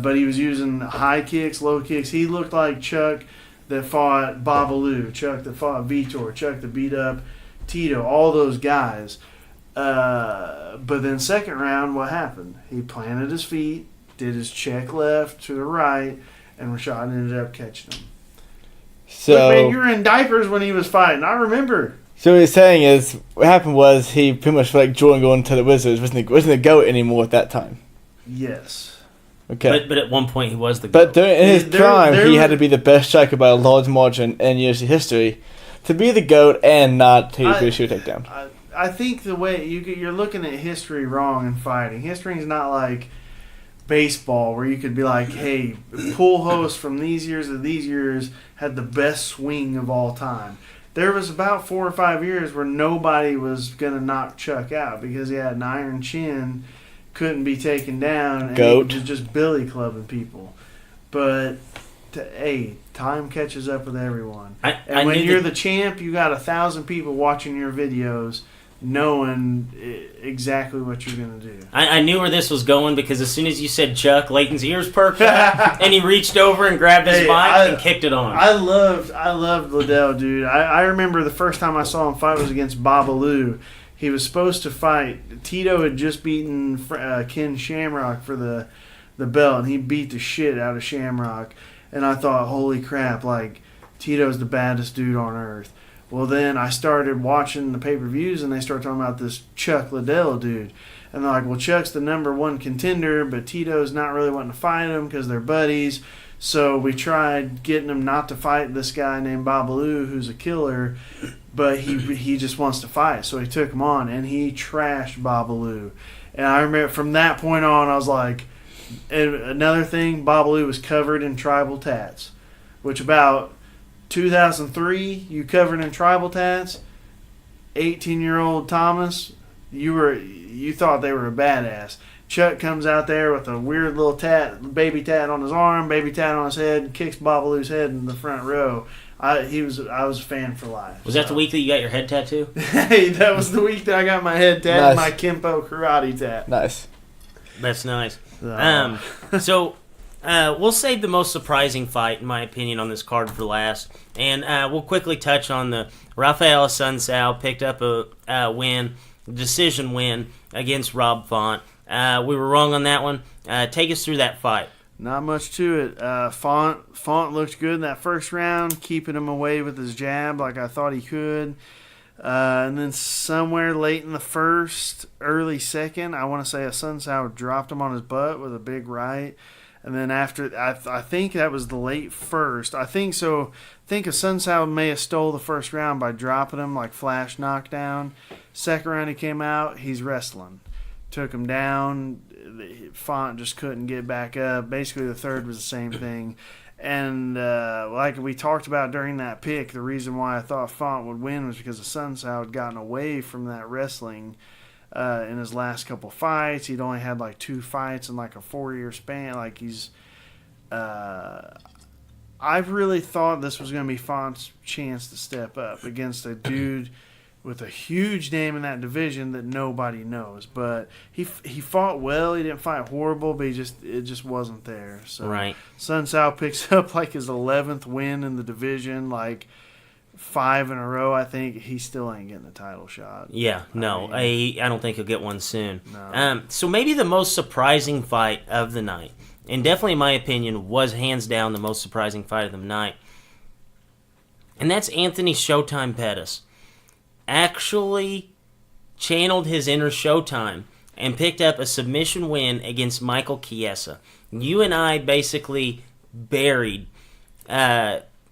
But he was using high kicks, low kicks. He looked like Chuck that fought Babalu, Chuck that fought Vitor, Chuck that beat up Tito, all those guys. But then second round, what happened? He planted his feet, did his check left to the right, and Rashad ended up catching him. So, look, man, you were in diapers when he was fighting. I remember. So what he's saying is, what happened was he pretty much like Jordan going to the Wizards wasn't the GOAT anymore at that time. Yes. Okay. But at one point he was the GOAT. But in his prime, he had were- to be the best striker by a large margin in UFC history to be the GOAT and not to shoot a takedown. I think the way you're looking at history wrong in fighting. History is not like baseball where you could be like, hey, Pujols from these years to these years had the best swing of all time. There was about 4 or 5 years where nobody was going to knock Chuck out because he had an iron chin, couldn't be taken down, and GOAT. he was just billy clubbing people. But, hey, time catches up with everyone. And when you're the champ, you got 1,000 people watching your videos knowing exactly what you're going to do. I knew where this was going because as soon as you said Chuck, Leighton's ears perked up, and he reached over and grabbed his mic and kicked it on. I loved Liddell, dude. I remember the first time I saw him fight was against Babalu. He was supposed to fight. Tito had just beaten Ken Shamrock for the belt, and he beat the shit out of Shamrock. And I thought, holy crap, like, Tito's the baddest dude on earth. Well, then I started watching the pay-per-views, and they started talking about this Chuck Liddell dude. And they're like, well, Chuck's the #1 contender, but Tito's not really wanting to fight him because they're buddies. So we tried getting him not to fight this guy named Babalu, who's a killer, but he just wants to fight. So he took him on, and he trashed Babalu. And I remember from that point on, I was like, and another thing, Babalu was covered in tribal tats, which about 2003, you covered in tribal tats. 18-year-old Thomas, you thought they were a badass. Chuck comes out there with a weird little baby tat on his arm, baby tat on his head, kicks Babalu's head in the front row. I was a fan for life. Was that the week that you got your head tattoo? Hey, that was the week that I got my head tat, Nice. my Kempo karate tat. Nice. That's nice. So we'll save the most surprising fight, in my opinion, on this card for last. And we'll quickly touch on the Rafael Assunção picked up a win, decision win against Rob Font. We were wrong on that one. Take us through that fight. Not much to it. Font looked good in that first round, keeping him away with his jab like I thought he could. And then somewhere late in the first, early second, I want to say Assunção dropped him on his butt with a big right. And then after, I think that was the late first. I think so. I think Assunção may have stole the first round by dropping him like flash knockdown. Second round he came out, he's wrestling. Took him down. Font just couldn't get back up. Basically, the third was the same thing. And like we talked about during that pick, the reason why I thought Font would win was because Assunção had gotten away from that wrestling in his last couple fights. He'd only had like 2 fights in like a 4-year span. Like he's, I really thought this was going to be Font's chance to step up against a dude with a huge name in that division that nobody knows. But he fought well. He didn't fight horrible, but it just wasn't there. So Right. Sun Sao picks up like his 11th win in the division, like 5 in a row. I think he still ain't getting a title shot. Yeah, no, I don't think he'll get one soon. No. So maybe the most surprising fight of the night, and definitely in my opinion, was hands down the most surprising fight of the night, and that's Anthony Showtime Pettis. Actually channeled his inner Showtime and picked up a submission win against Michael Chiesa. You and I basically buried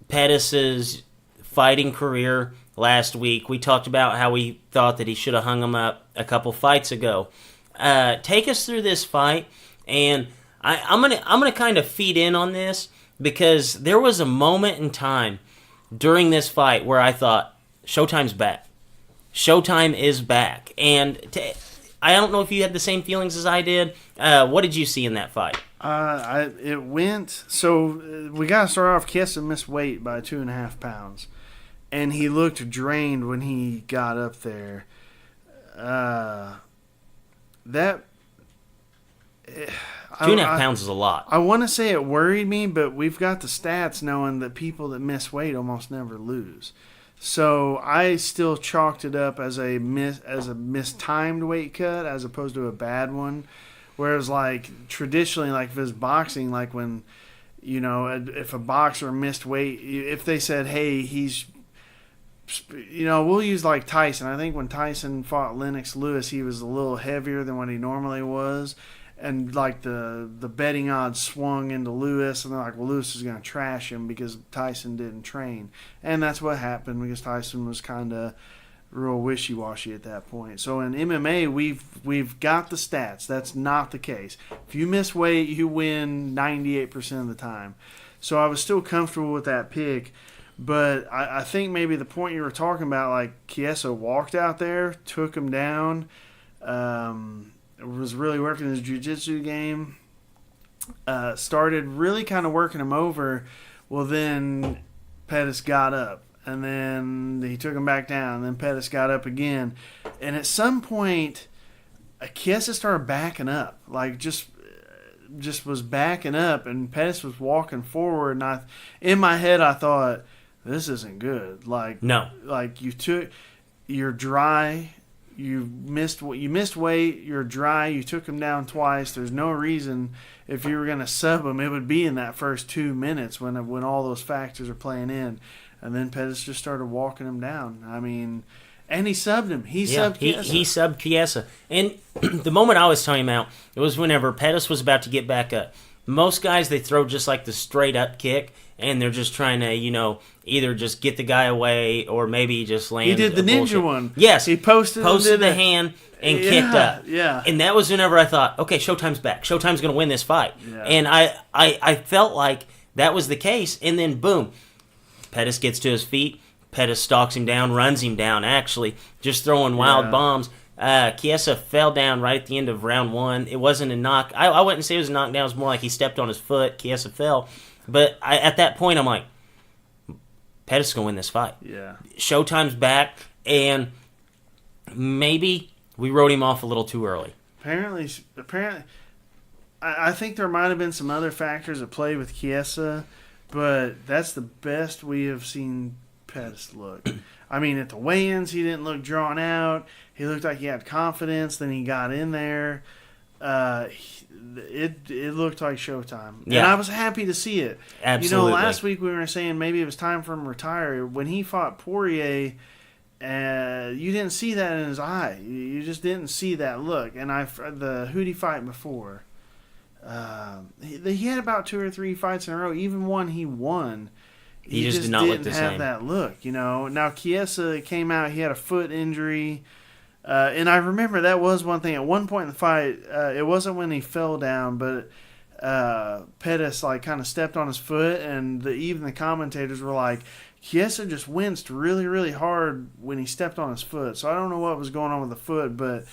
Pettis's fighting career last week. We talked about how we thought that he should have hung him up a couple fights ago. Take us through this fight, and I'm gonna kind of feed in on this because there was a moment in time during this fight where I thought Showtime's back. Showtime is back, and I don't know if you had the same feelings as I did. What did you see in that fight? It went so. We got to start off. Chiesa missed weight by 2.5 pounds, and he looked drained when he got up there. That 2.5 pounds is a lot. I want to say it worried me, but we've got the stats knowing that people that miss weight almost never lose. So I still chalked it up as a mistimed weight cut as opposed to a bad one. Whereas like traditionally, like if it's boxing, like when if a boxer missed weight, if they said, hey, he's we'll use like Tyson. I think when Tyson fought Lennox Lewis, he was a little heavier than what he normally was. And like the betting odds swung into Lewis, and they're like, well, Lewis is going to trash him because Tyson didn't train. And that's what happened because Tyson was kind of real wishy-washy at that point. So in MMA, we've got the stats. That's not the case. If you miss weight, you win 98% of the time. So I was still comfortable with that pick. But I think maybe the point you were talking about, like Chiesa walked out there, took him down, was really working his jiu-jitsu game, started really kind of working him over. Well, then Pettis got up, and then he took him back down, and then Pettis got up again. And at some point, Chiesa started backing up, like just was backing up, and Pettis was walking forward. And in my head, I thought, this isn't good. No. Like you're dry. You missed weight. You're dry. You took him down twice. There's no reason if you were going to sub him, it would be in that first 2 minutes when all those factors are playing in. And then Pettis just started walking him down. I mean, and he subbed him. He subbed Chiesa. And the moment I was talking about, it was whenever Pettis was about to get back up. Most guys, they throw just like the straight up kick, and they're just trying to, either just get the guy away or maybe just land. He did the ninja bullshit one. Yes. He posted the hand and kicked up. Yeah. And that was whenever I thought, okay, Showtime's back. Showtime's going to win this fight. Yeah. And I felt like that was the case. And then, boom, Pettis gets to his feet. Pettis stalks him down, runs him down, actually, just throwing wild bombs. Chiesa fell down right at the end of round one. It wasn't a knock. I wouldn't say it was a knockdown. It was more like he stepped on his foot. Chiesa fell. But at that point, I'm like, Pettis is going to win this fight. Yeah. Showtime's back, and maybe we wrote him off a little too early. Apparently, I think there might have been some other factors at play with Chiesa, but that's the best we have seen Pettis look. I mean, at the weigh-ins, he didn't look drawn out. He looked like he had confidence. Then he got in there. It looked like Showtime. Yeah. And I was happy to see it. Absolutely. Last week we were saying maybe it was time for him to retire. When he fought Poirier, you didn't see that in his eye. You just didn't see that look. And who'd he fight before? He had about 2 or 3 fights in a row. Even one he won. He just did not look the didn't have same. that look, Now Chiesa came out. He had a foot injury. And I remember that was one thing. At one point in the fight, it wasn't when he fell down, but Pettis kind of stepped on his foot, and even the commentators were like, Chiesa just winced really, really hard when he stepped on his foot. So I don't know what was going on with the foot, but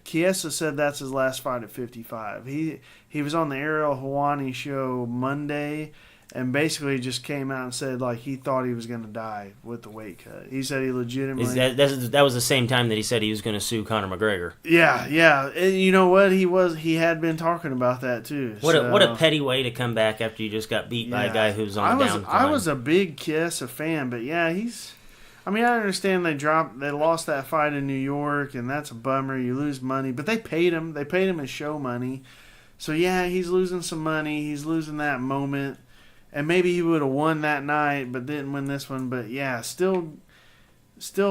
Chiesa said that's his last fight at 55. He was on the Ariel Helwani show Monday, and basically just came out and said like he thought he was going to die with the weight cut. He said he legitimately. That was the same time that he said he was going to sue Conor McGregor. Yeah. And you know what? He had been talking about that too. What a petty way to come back after you just got beat by a guy who's on the down. I was a big Kiesa fan, but yeah, he's. I mean, I understand they lost that fight in New York, and that's a bummer. You lose money, but they paid him. They paid him his show money. So yeah, he's losing some money. He's losing that moment. And maybe he would have won that night, but didn't win this one. But yeah, still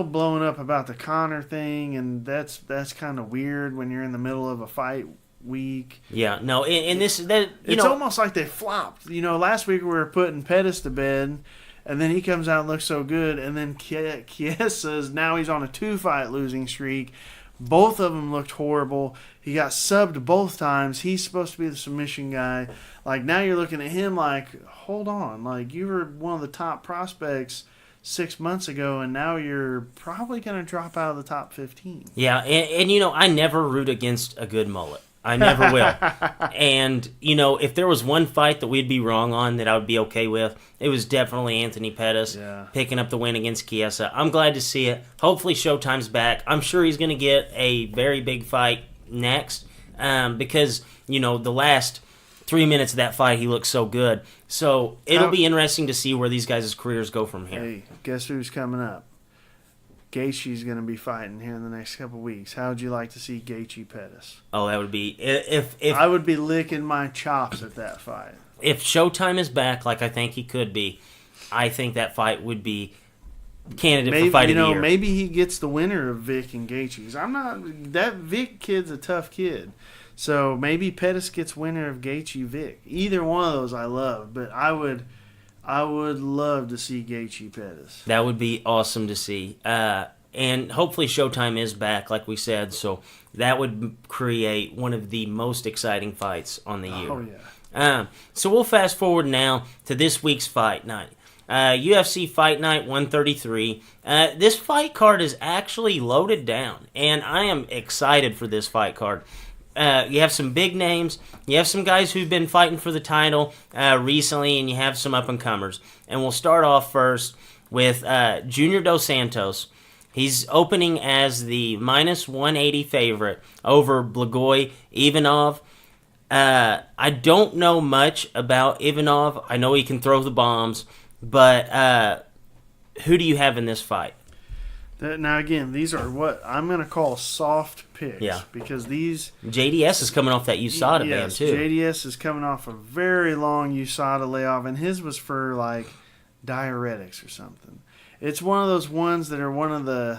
blowing up about the Conor thing, and that's kind of weird when you're in the middle of a fight week. Yeah, no, and it's almost like they flopped. Last week we were putting Pettis to bed, and then he comes out and looks so good, and then Chiesa's now he's on a 2-fight losing streak. Both of them looked horrible. He got subbed both times. He's supposed to be the submission guy. Like, now you're looking at him like, hold on. Like, you were one of the top prospects 6 months ago, and now you're probably going to drop out of the top 15. Yeah, and I never root against a good mullet. I never will. And, if there was one fight that we'd be wrong on that I would be okay with, it was definitely Anthony Pettis picking up the win against Chiesa. I'm glad to see it. Hopefully Showtime's back. I'm sure he's going to get a very big fight next because, the last 3 minutes of that fight, he looks so good. So it'll be interesting to see where these guys' careers go from here. Hey, guess who's coming up? Gaethje's going to be fighting here in the next couple of weeks. How would you like to see Gaethje Pettis? Oh, that would be if I would be licking my chops at that fight. If Showtime is back, like I think he could be, I think that fight would be candidate for fight of the year. Maybe he gets the winner of Vic and Gaethje. That Vic kid's a tough kid. So maybe Pettis gets winner of Gaethje Vic. Either one of those I love, but I would love to see Gaethje Pettis. That would be awesome to see. And hopefully Showtime is back, like we said, so that would create one of the most exciting fights on the year. Oh, yeah. So we'll fast forward now to this week's fight night. UFC Fight Night 133. This fight card is actually loaded down, and I am excited for this fight card. You have some big names. You have some guys who've been fighting for the title recently, and you have some up-and-comers. And we'll start off first with Junior Dos Santos. He's opening as the minus 180 favorite over Blagoy Ivanov. I don't know much about Ivanov. I know he can throw the bombs, but who do you have in this fight? Now, again, these are what I'm going to call soft picks. Yeah. Because these... JDS is coming off that USADA ban, too. JDS is coming off a very long USADA layoff, and his was for, like, diuretics or something. It's one of those ones that are one of the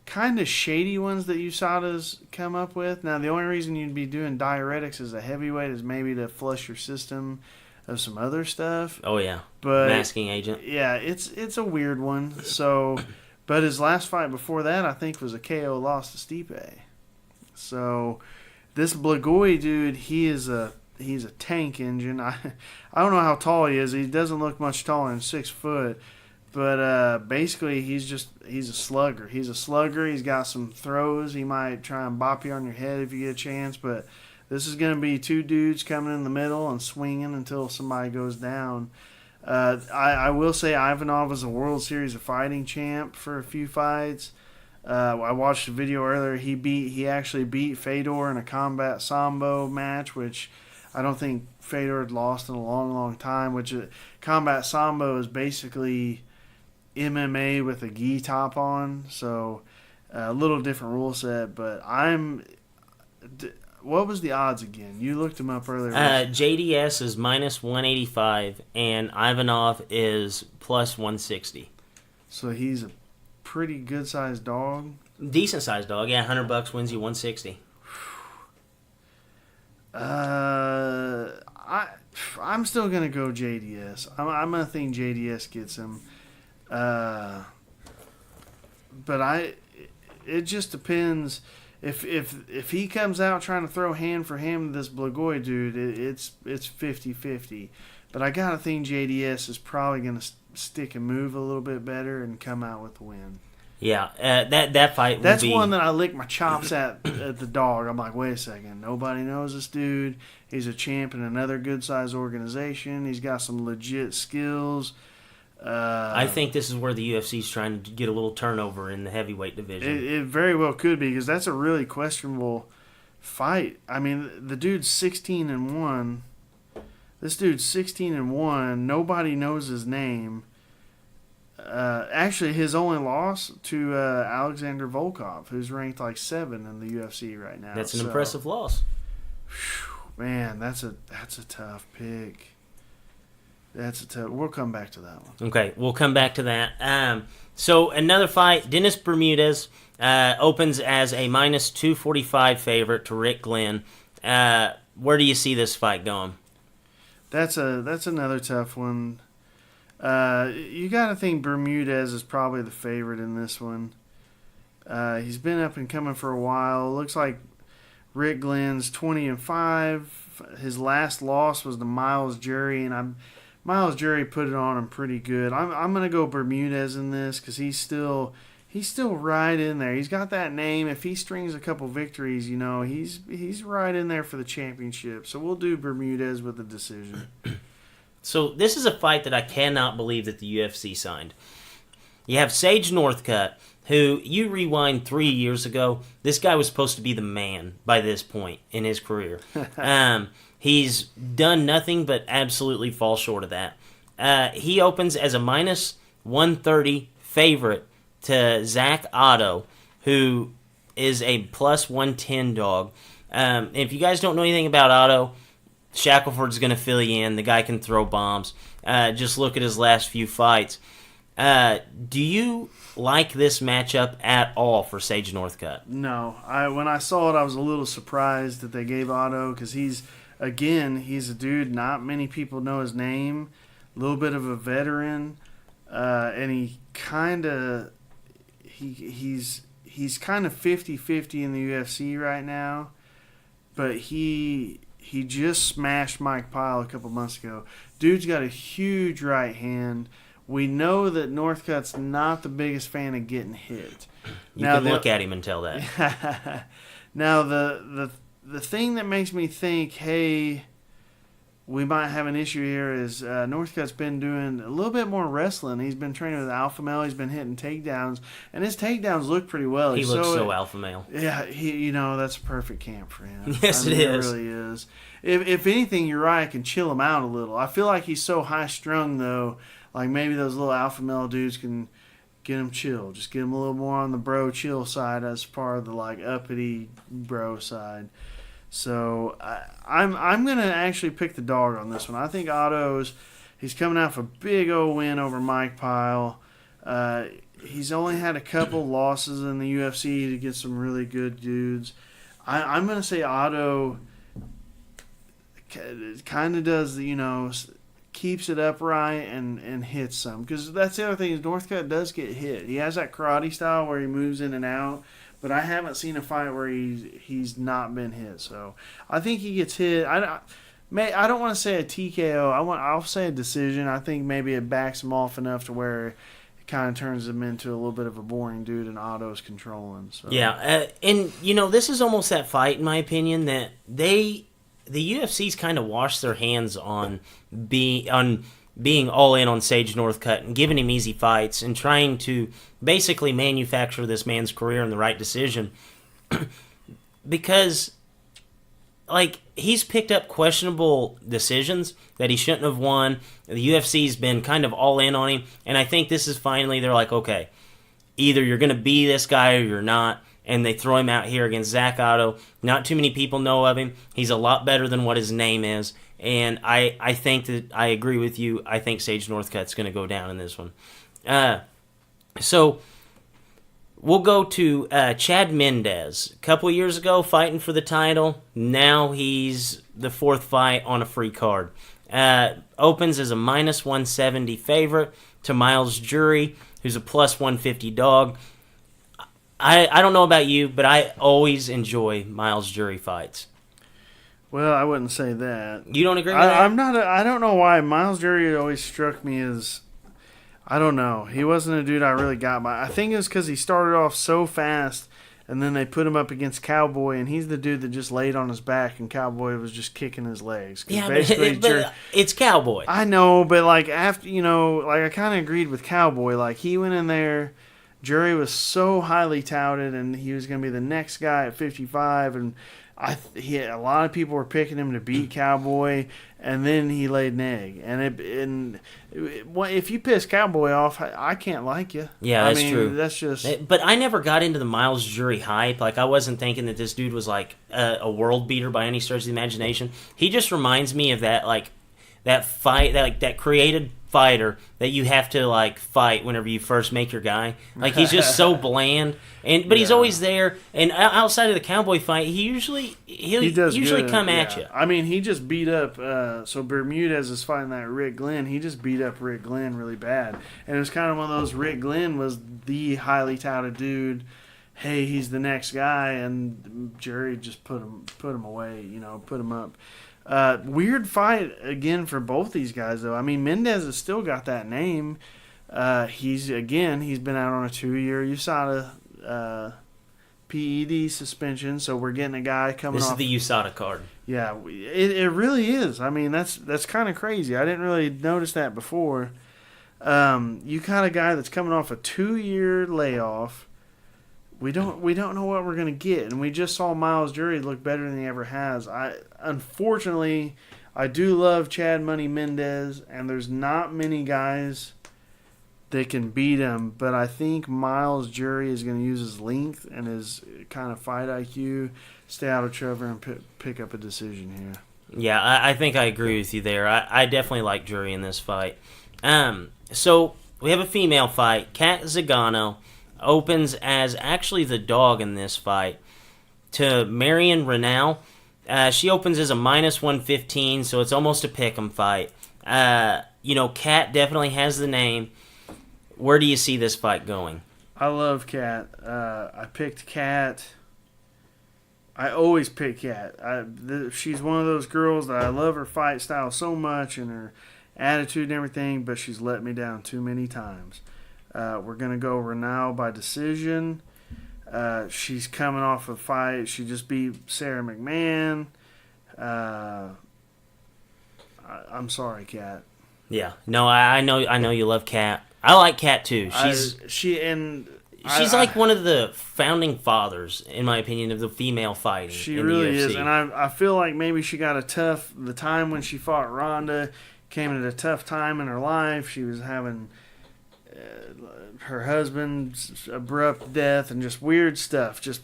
kind of shady ones that USADA's come up with. Now, the only reason you'd be doing diuretics as a heavyweight is maybe to flush your system of some other stuff. Oh, yeah. But masking agent. Yeah, it's a weird one. So... But his last fight before that, I think, was a KO loss to Stipe. So this Blagoy dude, he's a tank engine. I don't know how tall he is. He doesn't look much taller than 6 foot. But basically, he's a slugger. He's a slugger. He's got some throws. He might try and bop you on your head if you get a chance. But this is going to be 2 dudes coming in the middle and swinging until somebody goes down. I will say Ivanov is a World Series of Fighting champ for a few fights. I watched a video earlier. He actually beat Fedor in a combat sambo match, which I don't think Fedor had lost in a long, long time. Combat sambo is basically MMA with a gi top on, so a little different rule set. But what was the odds again? You looked them up earlier. JDS is minus 185, and Ivanov is plus 160. So he's a pretty good-sized dog? Decent-sized dog, yeah. $100 wins you 160. I'm still going to go JDS. I'm going to think JDS gets him. But it just depends... If he comes out trying to throw hand for hand with this Blagoy dude, it's 50-50. But I gotta think JDS is probably gonna stick and move a little bit better and come out with the win. Yeah, that fight. That's will be, one that I lick my chops at the dog. I'm like, wait a second, nobody knows this dude. He's a champ in another good sized organization. He's got some legit skills. I think this is where the UFC is trying to get a little turnover in the heavyweight division. It very well could be, because that's a really questionable fight. I mean, the dude's 16-1. This dude's 16-1. Nobody knows his name. Actually, his only loss to Alexander Volkov, who's ranked like 7 in the UFC right now. That's an impressive loss. Man, that's a tough pick. We'll come back to that one. Okay, we'll come back to that. So another fight, Dennis Bermudez opens as a minus 245 favorite to Rick Glenn. Where do you see this fight going? That's another tough one. You got to think Bermudez is probably the favorite in this one. He's been up and coming for a while. Looks like Rick Glenn's 20-5. His last loss was to Miles Jury, and Miles Jury put it on him pretty good. I'm gonna go Bermudez in this because he's still right in there. He's got that name. If he strings a couple victories, he's right in there for the championship. So we'll do Bermudez with the decision. So this is a fight that I cannot believe that the UFC signed. You have Sage Northcutt, who you rewind 3 years ago, this guy was supposed to be the man by this point in his career. He's done nothing but absolutely fall short of that. He opens as a minus 130 favorite to Zach Otto, who is a plus 110 dog. If you guys don't know anything about Otto, Shackelford's going to fill you in. The guy can throw bombs. Just look at his last few fights. Do you like this matchup at all for Sage Northcutt? No. When I saw it, I was a little surprised that they gave Otto, because he's a dude, not many people know his name, a little bit of a veteran, and he's kind of 50-50 in the UFC right now, but he just smashed Mike Pyle a couple months ago. Dude's got a huge right hand. We know that Northcutt's not the biggest fan of getting hit. You can look at him and tell that. Now, the thing that makes me think, hey, we might have an issue here is Northcutt's been doing a little bit more wrestling. He's been training with Alpha Male. He's been hitting takedowns, and his takedowns look pretty well. He looks so Alpha Male. Yeah, that's a perfect camp for him. Yes, it is. It really is. If anything, Uriah can chill him out a little. I feel like he's so high-strung, though, like maybe those little Alpha Male dudes can get him chill. Just get him a little more on the bro chill side as part of the like uppity bro side. So I'm gonna actually pick the dog on this one. I think he's coming off a big old win over Mike Pyle. He's only had a couple losses in the UFC to get some really good dudes. I'm gonna say Otto kind of does, keeps it upright and hits some, because that's the other thing is Northcutt does get hit. He has that karate style where he moves in and out. But I haven't seen a fight where he's not been hit. So I think he gets hit. I don't want to say a TKO. I'll say a decision. I think maybe it backs him off enough to where it kind of turns him into a little bit of a boring dude, and Otto's controlling. So. Yeah, and this is almost that fight, in my opinion, that the UFC's kind of washed their hands on being all in on Sage Northcutt and giving him easy fights and trying to basically manufacture this man's career in the right decision. Because, he's picked up questionable decisions that he shouldn't have won. The UFC's been kind of all in on him. And I think this is finally, they're like, okay, either you're going to be this guy or you're not. And they throw him out here against Zach Otto. Not too many people know of him. He's a lot better than what his name is. And I think that I agree with you. I think Sage Northcutt's going to go down in this one. So we'll go to Chad Mendez. A couple years ago, fighting for the title. Now he's the fourth fight on a free card. Opens as a minus 170 favorite to Miles Jury, who's a plus 150 dog. I don't know about you, but I always enjoy Miles Jury fights. Well, I wouldn't say that. You don't agree with that? I don't know why Miles Jury always struck me as. I don't know. He wasn't a dude I really got by. I think it was because he started off so fast, and then they put him up against Cowboy, and he's the dude that just laid on his back, and Cowboy was just kicking his legs. Yeah, basically, but it's Cowboy. I know, but like after I kind of agreed with Cowboy. Like he went in there, Jury was so highly touted, and he was going to be the next guy at 55, and a lot of people were picking him to beat Cowboy, and then he laid an egg. If you piss Cowboy off, I can't like you. Yeah, that's true. That's just. But I never got into the Miles Jury hype. Like I wasn't thinking that this dude was like a world beater by any stretch of the imagination. He just reminds me of that fight, that created fighter that you have to like fight whenever you first make your guy. Like he's just so bland, but he's always there. And outside of the Cowboy fight, he does usually good, come at you. I mean, he just beat up. So Bermudez is fighting that Rick Glenn. He just beat up Rick Glenn really bad, and it was kind of one of those. Rick Glenn was the highly touted dude. Hey, he's the next guy, and Jury just put him away. Put him up. Weird fight again for both these guys, though. I mean, Mendez has still got that name. He's been out on a 2-year USADA PED suspension, so we're getting a guy coming off. This is the USADA card. Yeah, it really is. I mean, that's kind of crazy. I didn't really notice that before. You got a guy that's coming off a 2-year layoff. We don't know what we're gonna get, and we just saw Miles Jury look better than he ever has. Unfortunately, I do love Chad Money Mendez, and there's not many guys that can beat him. But I think Miles Jury is gonna use his length and his kind of fight IQ, stay out of trouble, and pick up a decision here. Yeah, I think I agree with you there. I definitely like Jury in this fight. So we have a female fight. Kat Zagano opens as actually the dog in this fight to Marion Renau. She opens as a -115, so it's almost a pick'em fight. Kat definitely has the name. Where do you see this fight going? I love Kat. I picked Kat. I always pick Kat. She's one of those girls that I love her fight style so much and her attitude and everything, but she's let me down too many times. We're going to go Renau by decision. She's coming off a fight. She just beat Sarah McMahon. I'm sorry, Kat. Yeah. No, I know you love Kat. I like Kat too. She's like one of the founding fathers, in my opinion, of the female fighting. She in really the UFC. is, and I feel like maybe she got the time when she fought Ronda came at a tough time in her life. She was having her husband's abrupt death and just weird stuff. Just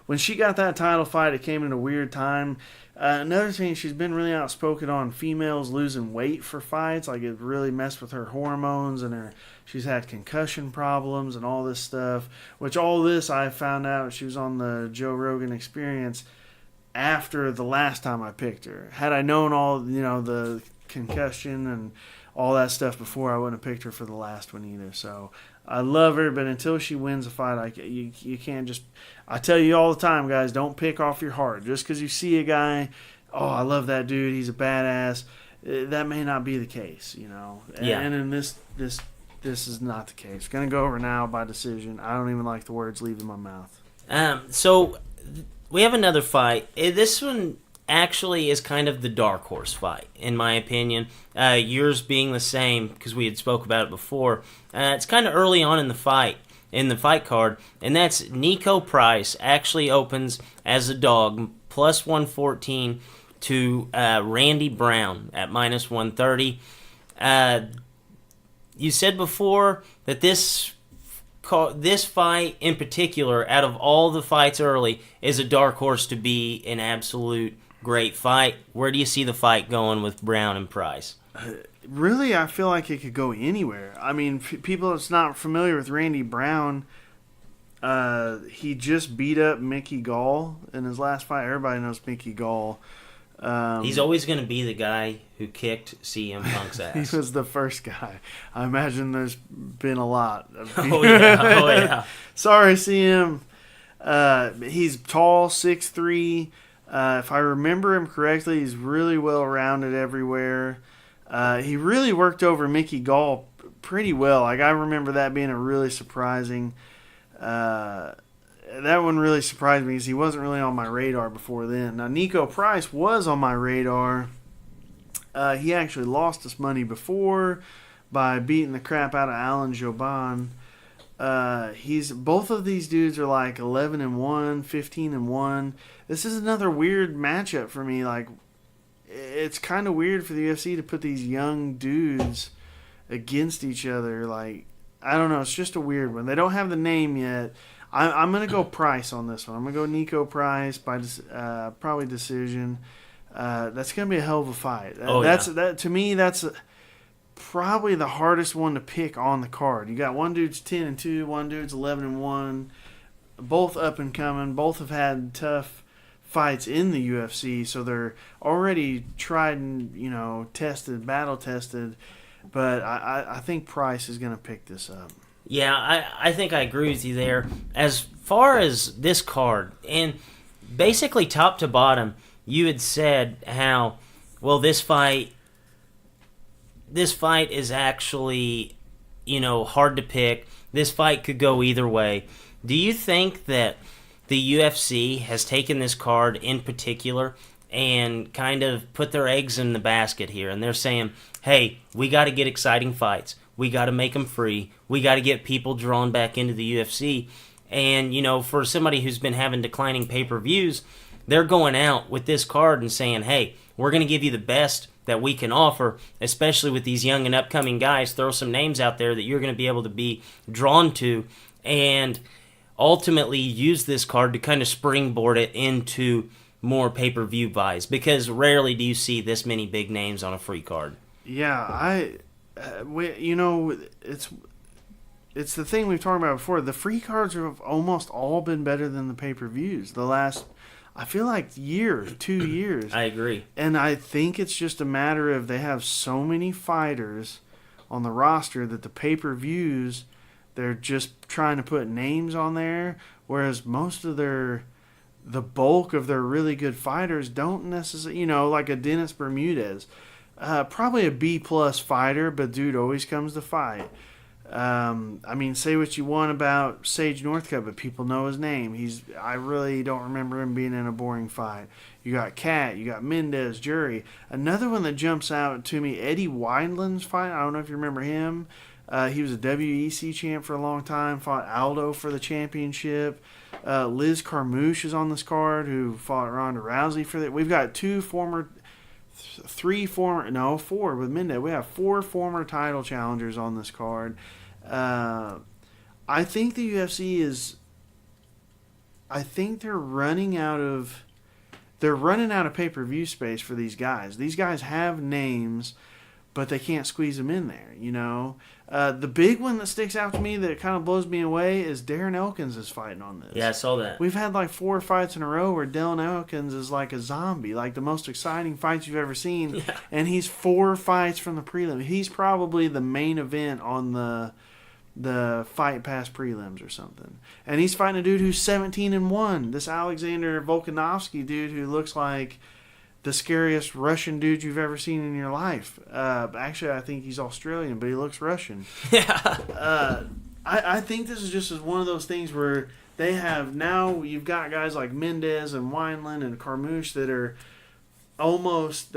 when she got that title fight, it came at a weird time. Another thing, she's been really outspoken on females losing weight for fights. Like it really messed with her hormones and she's had concussion problems and all this stuff. Which all this I found out she was on the Joe Rogan Experience after the last time I picked her. Had I known all the concussion and all that stuff before, I wouldn't have picked her for the last one either. So I love her, but until she wins a fight, you can't just. I tell you all the time, guys, don't pick off your heart. Just because you see a guy, oh, I love that dude, he's a badass. That may not be the case, Yeah. And in this is not the case. Gonna go over now by decision. I don't even like the words leaving my mouth. So we have another fight. This one actually is kind of the dark horse fight, in my opinion. Yours being the same, because we had spoke about it before. It's kind of early on in the fight card, and that's Nico Price actually opens as a dog, +114 to Randy Brown at -130. You said before that this fight in particular, out of all the fights early, is a dark horse to be an absolute great fight. Where do you see the fight going with Brown and Price? Really, I feel like it could go anywhere. I mean, people that's not familiar with Randy Brown, he just beat up Mickey Gall in his last fight. Everybody knows Mickey Gall. He's always going to be the guy who kicked CM Punk's ass. He was the first guy. I imagine there's been a lot. Oh yeah. Sorry, CM. He's tall, 6'3". If I remember him correctly, he's really well-rounded everywhere. He really worked over Mickey Gall pretty well. Like, I remember that being a really surprising. That one really surprised me because he wasn't really on my radar before then. Now, Nico Price was on my radar. He actually lost us money before by beating the crap out of Alan Joban. Both of these dudes are like 11-1, 15-1. This is another weird matchup for me. Like, it's kind of weird for the UFC to put these young dudes against each other. Like, I don't know. It's just a weird one. They don't have the name yet. I'm going to go Price on this one. I'm going to go Nico Price by probably decision. That's going to be a hell of a fight. To me, that's probably the hardest one to pick on the card. You got one dude's 10-2, one dude's 11-1. Both up and coming. Both have had tough fights in the UFC, so they're already tried and tested, battle tested. But I think Price is going to pick this up. Yeah, I think I agree with you there. As far as this card, and basically top to bottom, you had said how, well, this fight is actually, hard to pick. This fight could go either way. Do you think that the UFC has taken this card in particular and kind of put their eggs in the basket here, and they're saying, hey, we got to get exciting fights. We got to make them free. We got to get people drawn back into the UFC. And, for somebody who's been having declining pay-per-views, they're going out with this card and saying, hey, we're going to give you the best that we can offer, especially with these young and upcoming guys. Throw some names out there that you're going to be able to be drawn to and ultimately use this card to kind of springboard it into more pay-per-view buys, because rarely do you see this many big names on a free card. Yeah, it's the thing we've talked about before. The free cards have almost all been better than the pay-per-views the last, I feel like, 2 years. I agree. And I think it's just a matter of they have so many fighters on the roster that the pay-per-views, they're just trying to put names on there, whereas most of the bulk of their really good fighters don't necessarily, like a Dennis Bermudez. Probably a B-plus fighter, but dude always comes to fight. Say what you want about Sage Northcutt, but people know his name. I really don't remember him being in a boring fight. You got Cat, you got Mendez, Jury. Another one that jumps out to me, Eddie Wineland's fight. I don't know if you remember him. He was a WEC champ for a long time, fought Aldo for the championship. Liz Carmouche is on this card, who fought Ronda Rousey for that. We've got four with Mendez. We have 4 former title challengers on this card. I think the UFC they're running out of pay-per-view space for these guys. These guys have names, but they can't squeeze them in there, The big one that sticks out to me that kind of blows me away is Darren Elkins is fighting on this. Yeah, I saw that. We've had like 4 fights in a row where Darren Elkins is like a zombie, like the most exciting fights you've ever seen. Yeah. And he's 4 fights from the prelim. He's probably the main event on the Fight Pass prelims or something. And he's fighting a dude who's 17-1. This Alexander Volkanovski dude who looks like the scariest Russian dude you've ever seen in your life. Actually, I think he's Australian, but he looks Russian. Yeah. I think this is just one of those things where they have now, you've got guys like Mendez and Wineland and Carmouche that are almost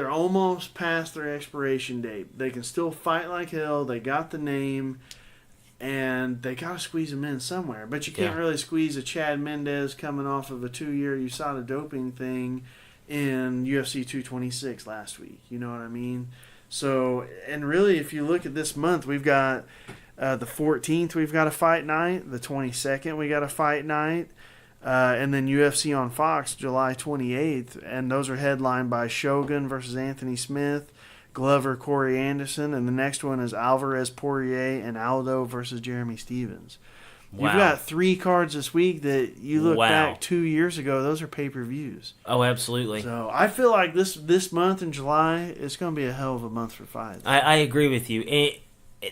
past their expiration date. They can still fight like hell. They got the name, and they got to squeeze them in somewhere. But you can't really squeeze a Chad Mendez coming off of a 2-year USADA doping thing in UFC 226 last week. You know what I mean? So, and really, if you look at this month, we've got the 14th, we've got a fight night. The 22nd, we got a fight night. And then UFC on Fox, July 28th. And those are headlined by Shogun versus Anthony Smith, Glover, Corey Anderson. And the next one is Alvarez, Poirier, and Aldo versus Jeremy Stevens. Wow. You've got 3 cards this week that you look back 2 years ago, those are pay-per-views. Oh, absolutely. So I feel like this month in July, it's going to be a hell of a month for fights. I agree with you.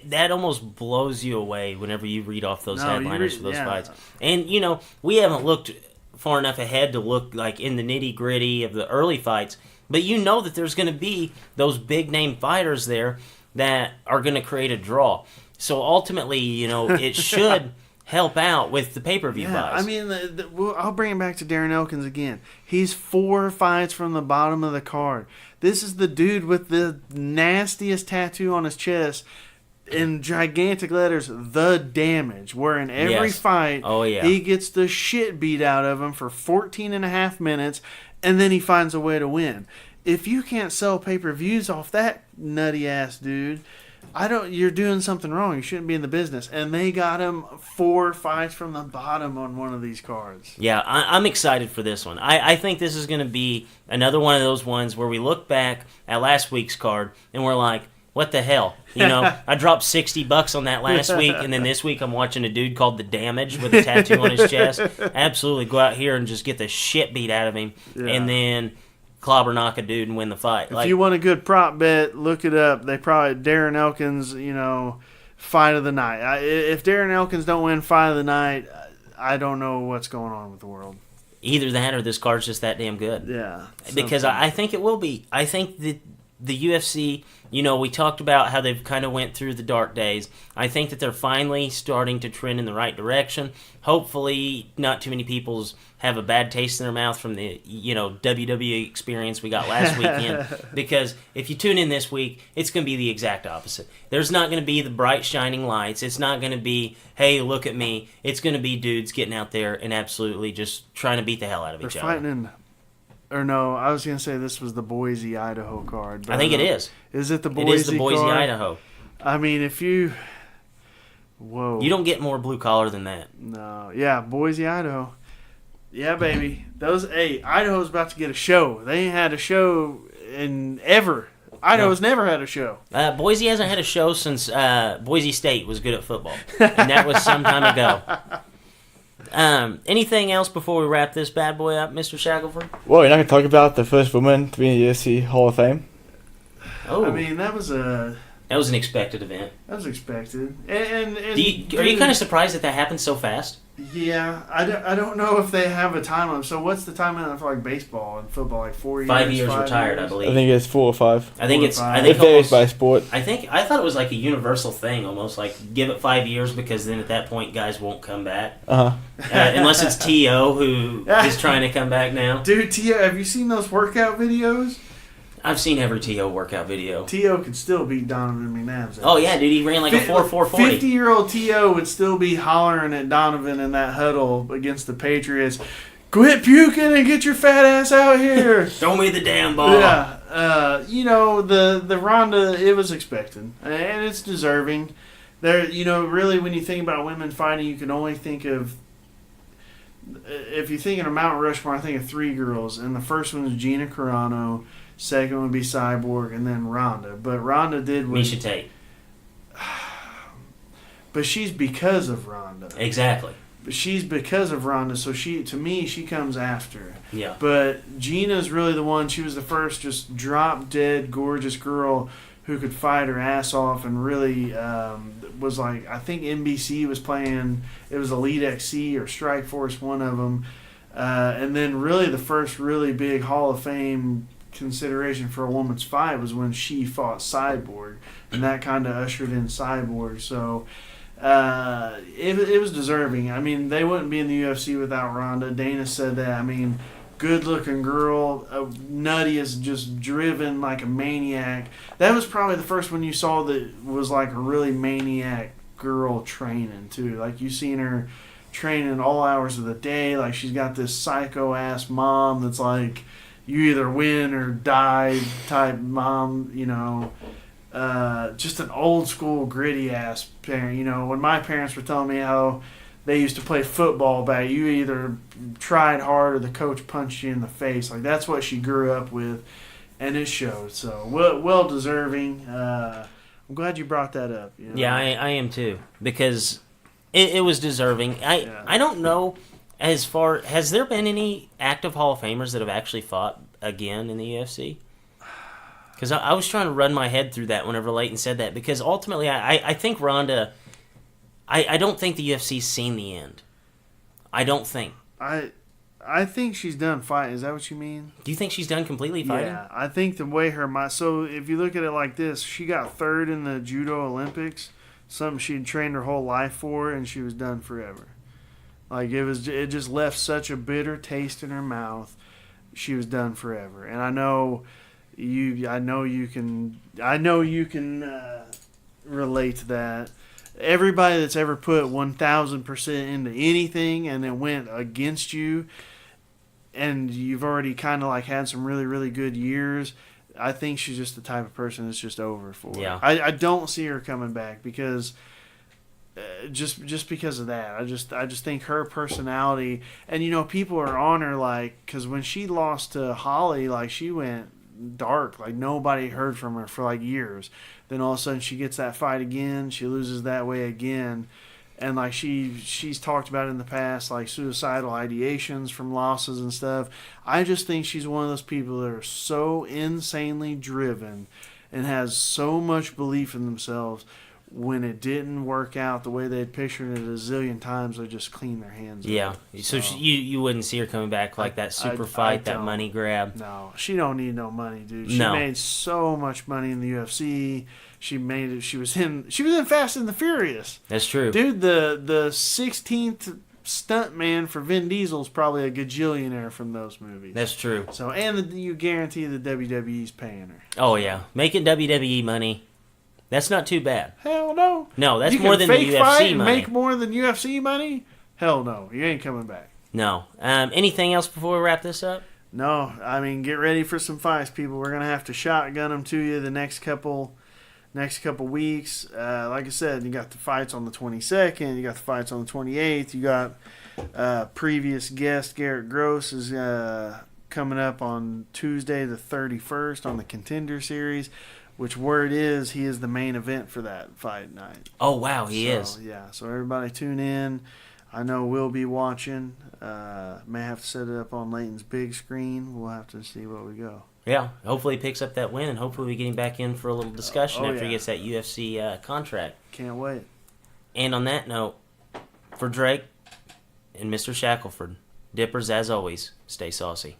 That almost blows you away whenever you read off those headliners for those fights. And, we haven't looked far enough ahead to look like in the nitty-gritty of the early fights, but you know that there's going to be those big-name fighters there that are going to create a draw. So ultimately, it should help out with the pay-per-view buys. I mean, I'll bring it back to Darren Elkins again. He's 4 fights from the bottom of the card. This is the dude with the nastiest tattoo on his chest in gigantic letters, The Damage, where in every fight he gets the shit beat out of him for 14 and a half minutes, and then he finds a way to win. If you can't sell pay-per-views off that nutty-ass dude, you're doing something wrong. You shouldn't be in the business. And they got him 4 fights from the bottom on one of these cards. Yeah, I'm excited for this one. I think this is going to be another one of those ones where we look back at last week's card and we're like, what the hell? I dropped $60 on that last week, and then this week I'm watching a dude called The Damage with a tattoo on his chest. Absolutely go out here and just get the shit beat out of him, and then clobber knock a dude and win the fight. If you want a good prop bet, look it up. They probably Darren Elkins, fight of the night. If Darren Elkins don't win fight of the night, I don't know what's going on with the world. Either that or this card's just that damn good. Yeah. Because I think it will be. I think that the UFC, we talked about how they've kind of went through the dark days. I think that they're finally starting to trend in the right direction. Hopefully, not too many people have a bad taste in their mouth from the, WWE experience we got last weekend. Because if you tune in this week, it's going to be the exact opposite. There's not going to be the bright shining lights. It's not going to be, hey, look at me. It's going to be dudes getting out there and absolutely just trying to beat the hell out of each other. They're fighting Or no, I was going to say this was the Boise, Idaho card. I think it is. Is it the Boise It is the Boise, card? Idaho. I mean, if you... Whoa. You don't get more blue collar than that. No. Yeah, Boise, Idaho. Yeah, baby. Idaho's about to get a show. They ain't had a show in ever. Idaho's never had a show. Boise hasn't had a show since Boise State was good at football. And that was some time ago. Anything else before we wrap this bad boy up, Mr. Shackelford? Well, you're not going to talk about the first woman to be in the UFC Hall of Fame? Oh. I mean, that was an expected event. That was expected. And are you kind of surprised that happened so fast? Yeah, I don't know if they have a time limit. So what's the time limit for like baseball and football? Like 4 years? 5 years retired, I believe. I think it's 4 or 5. I think it varies by sport. I thought it was like a universal thing, almost like give it 5 years because then at that point guys won't come back. Unless it's T.O. who is trying to come back now. Dude, T.O., have you seen those workout videos? I've seen every T.O. workout video. T.O. could still beat Donovan McNabb. Oh, yeah, dude. He ran like a 4.40. 50-year-old T.O. would still be hollering at Donovan in that huddle against the Patriots. Quit puking and get your fat ass out here. Throw me the damn ball. Yeah. The Ronda, it was expected. And it's deserving. Really, when you think about women fighting, you can only think of... If you're thinking of Mount Rushmore, I think of 3 girls. And the first one is Gina Carano. Second would be Cyborg, and then Ronda. But Ronda did win. Misha Tate. But she's because of Ronda. Exactly. But she's because of Ronda, so she comes after. Yeah. But Gina's really the one. She was the first just drop-dead, gorgeous girl who could fight her ass off and really was like, I think NBC was playing, it was Elite XC or Strike Force, one of them. And then really the first really big Hall of Fame consideration for a woman's fight was when she fought Cyborg, and that kind of ushered in Cyborg. So it was deserving. I mean, they wouldn't be in the UFC without Ronda. Dana said that. I mean, good looking girl, nutty is just driven like a maniac. That was probably the first one you saw that was like a really maniac girl training too. Like you seen her training all hours of the day. Like she's got this psycho ass mom that's like, you either win or die type mom, just an old school gritty ass parent. When my parents were telling me how they used to play football back, you either tried hard or the coach punched you in the face. Like that's what she grew up with, and it showed. So well deserving. I'm glad you brought that up. Yeah, I am too, because it was deserving. I don't know. Has there been any active Hall of Famers that have actually fought again in the UFC? Because I was trying to run my head through that whenever Leighton said that, because ultimately I think Ronda, I don't think the UFC's seen the end. I don't think. I think she's done fighting. Is that what you mean? Do you think she's done completely fighting? Yeah, I think the way so if you look at it like this, she got 3rd in the Judo Olympics. something she'd trained her whole life for, and she was done forever. Like it just left such a bitter taste in her mouth. She was done forever, and I know you can relate to that. Everybody that's ever put 1,000% into anything and then went against you, and you've already kind of like had some really, really good years, I think she's just the type of person that's just over for it. Yeah. I don't see her coming back because just because of that. I just think her personality, and people are on her like, because when she lost to Holly, like she went dark, like nobody heard from her for like years. Then all of a sudden she gets that fight again, she loses that way again, and like she's talked about in the past like suicidal ideations from losses and stuff. I just think she's one of those people that are so insanely driven and has so much belief in themselves. When it didn't work out the way they had pictured it a zillion times, they just clean their hands. Yeah. So you wouldn't see her coming back like that super fight, that money grab? No, she don't need no money, dude. She No. made so much money in the UFC. She made it. She was in Fast and the Furious. That's true. Dude, the 16th stunt man for Vin Diesel's probably a gajillionaire from those movies. That's true. So, and you guarantee the WWE's paying her. Oh, yeah. Making WWE money, that's not too bad. Hell no. No, that's you more can than fake the fight UFC and money. make more than UFC money? Hell no. You ain't coming back. No. Anything else before we wrap this up? No. I mean, get ready for some fights, people. We're going to have to shotgun them to you the next couple weeks. Like I said, you got the fights on the 22nd. You got the fights on the 28th. You got previous guest Garrett Gross is coming up on Tuesday the 31st on the Contender Series, which word is he is the main event for that fight night. Oh, wow, he is. Yeah, so everybody tune in. I know we'll be watching. May have to set it up on Layton's big screen. We'll have to see where we go. Yeah, hopefully he picks up that win, and hopefully we get him back in for a little discussion after yeah. he gets that UFC contract. Can't wait. And on that note, for Drake and Mr. Shackelford, Dippers, as always, stay saucy.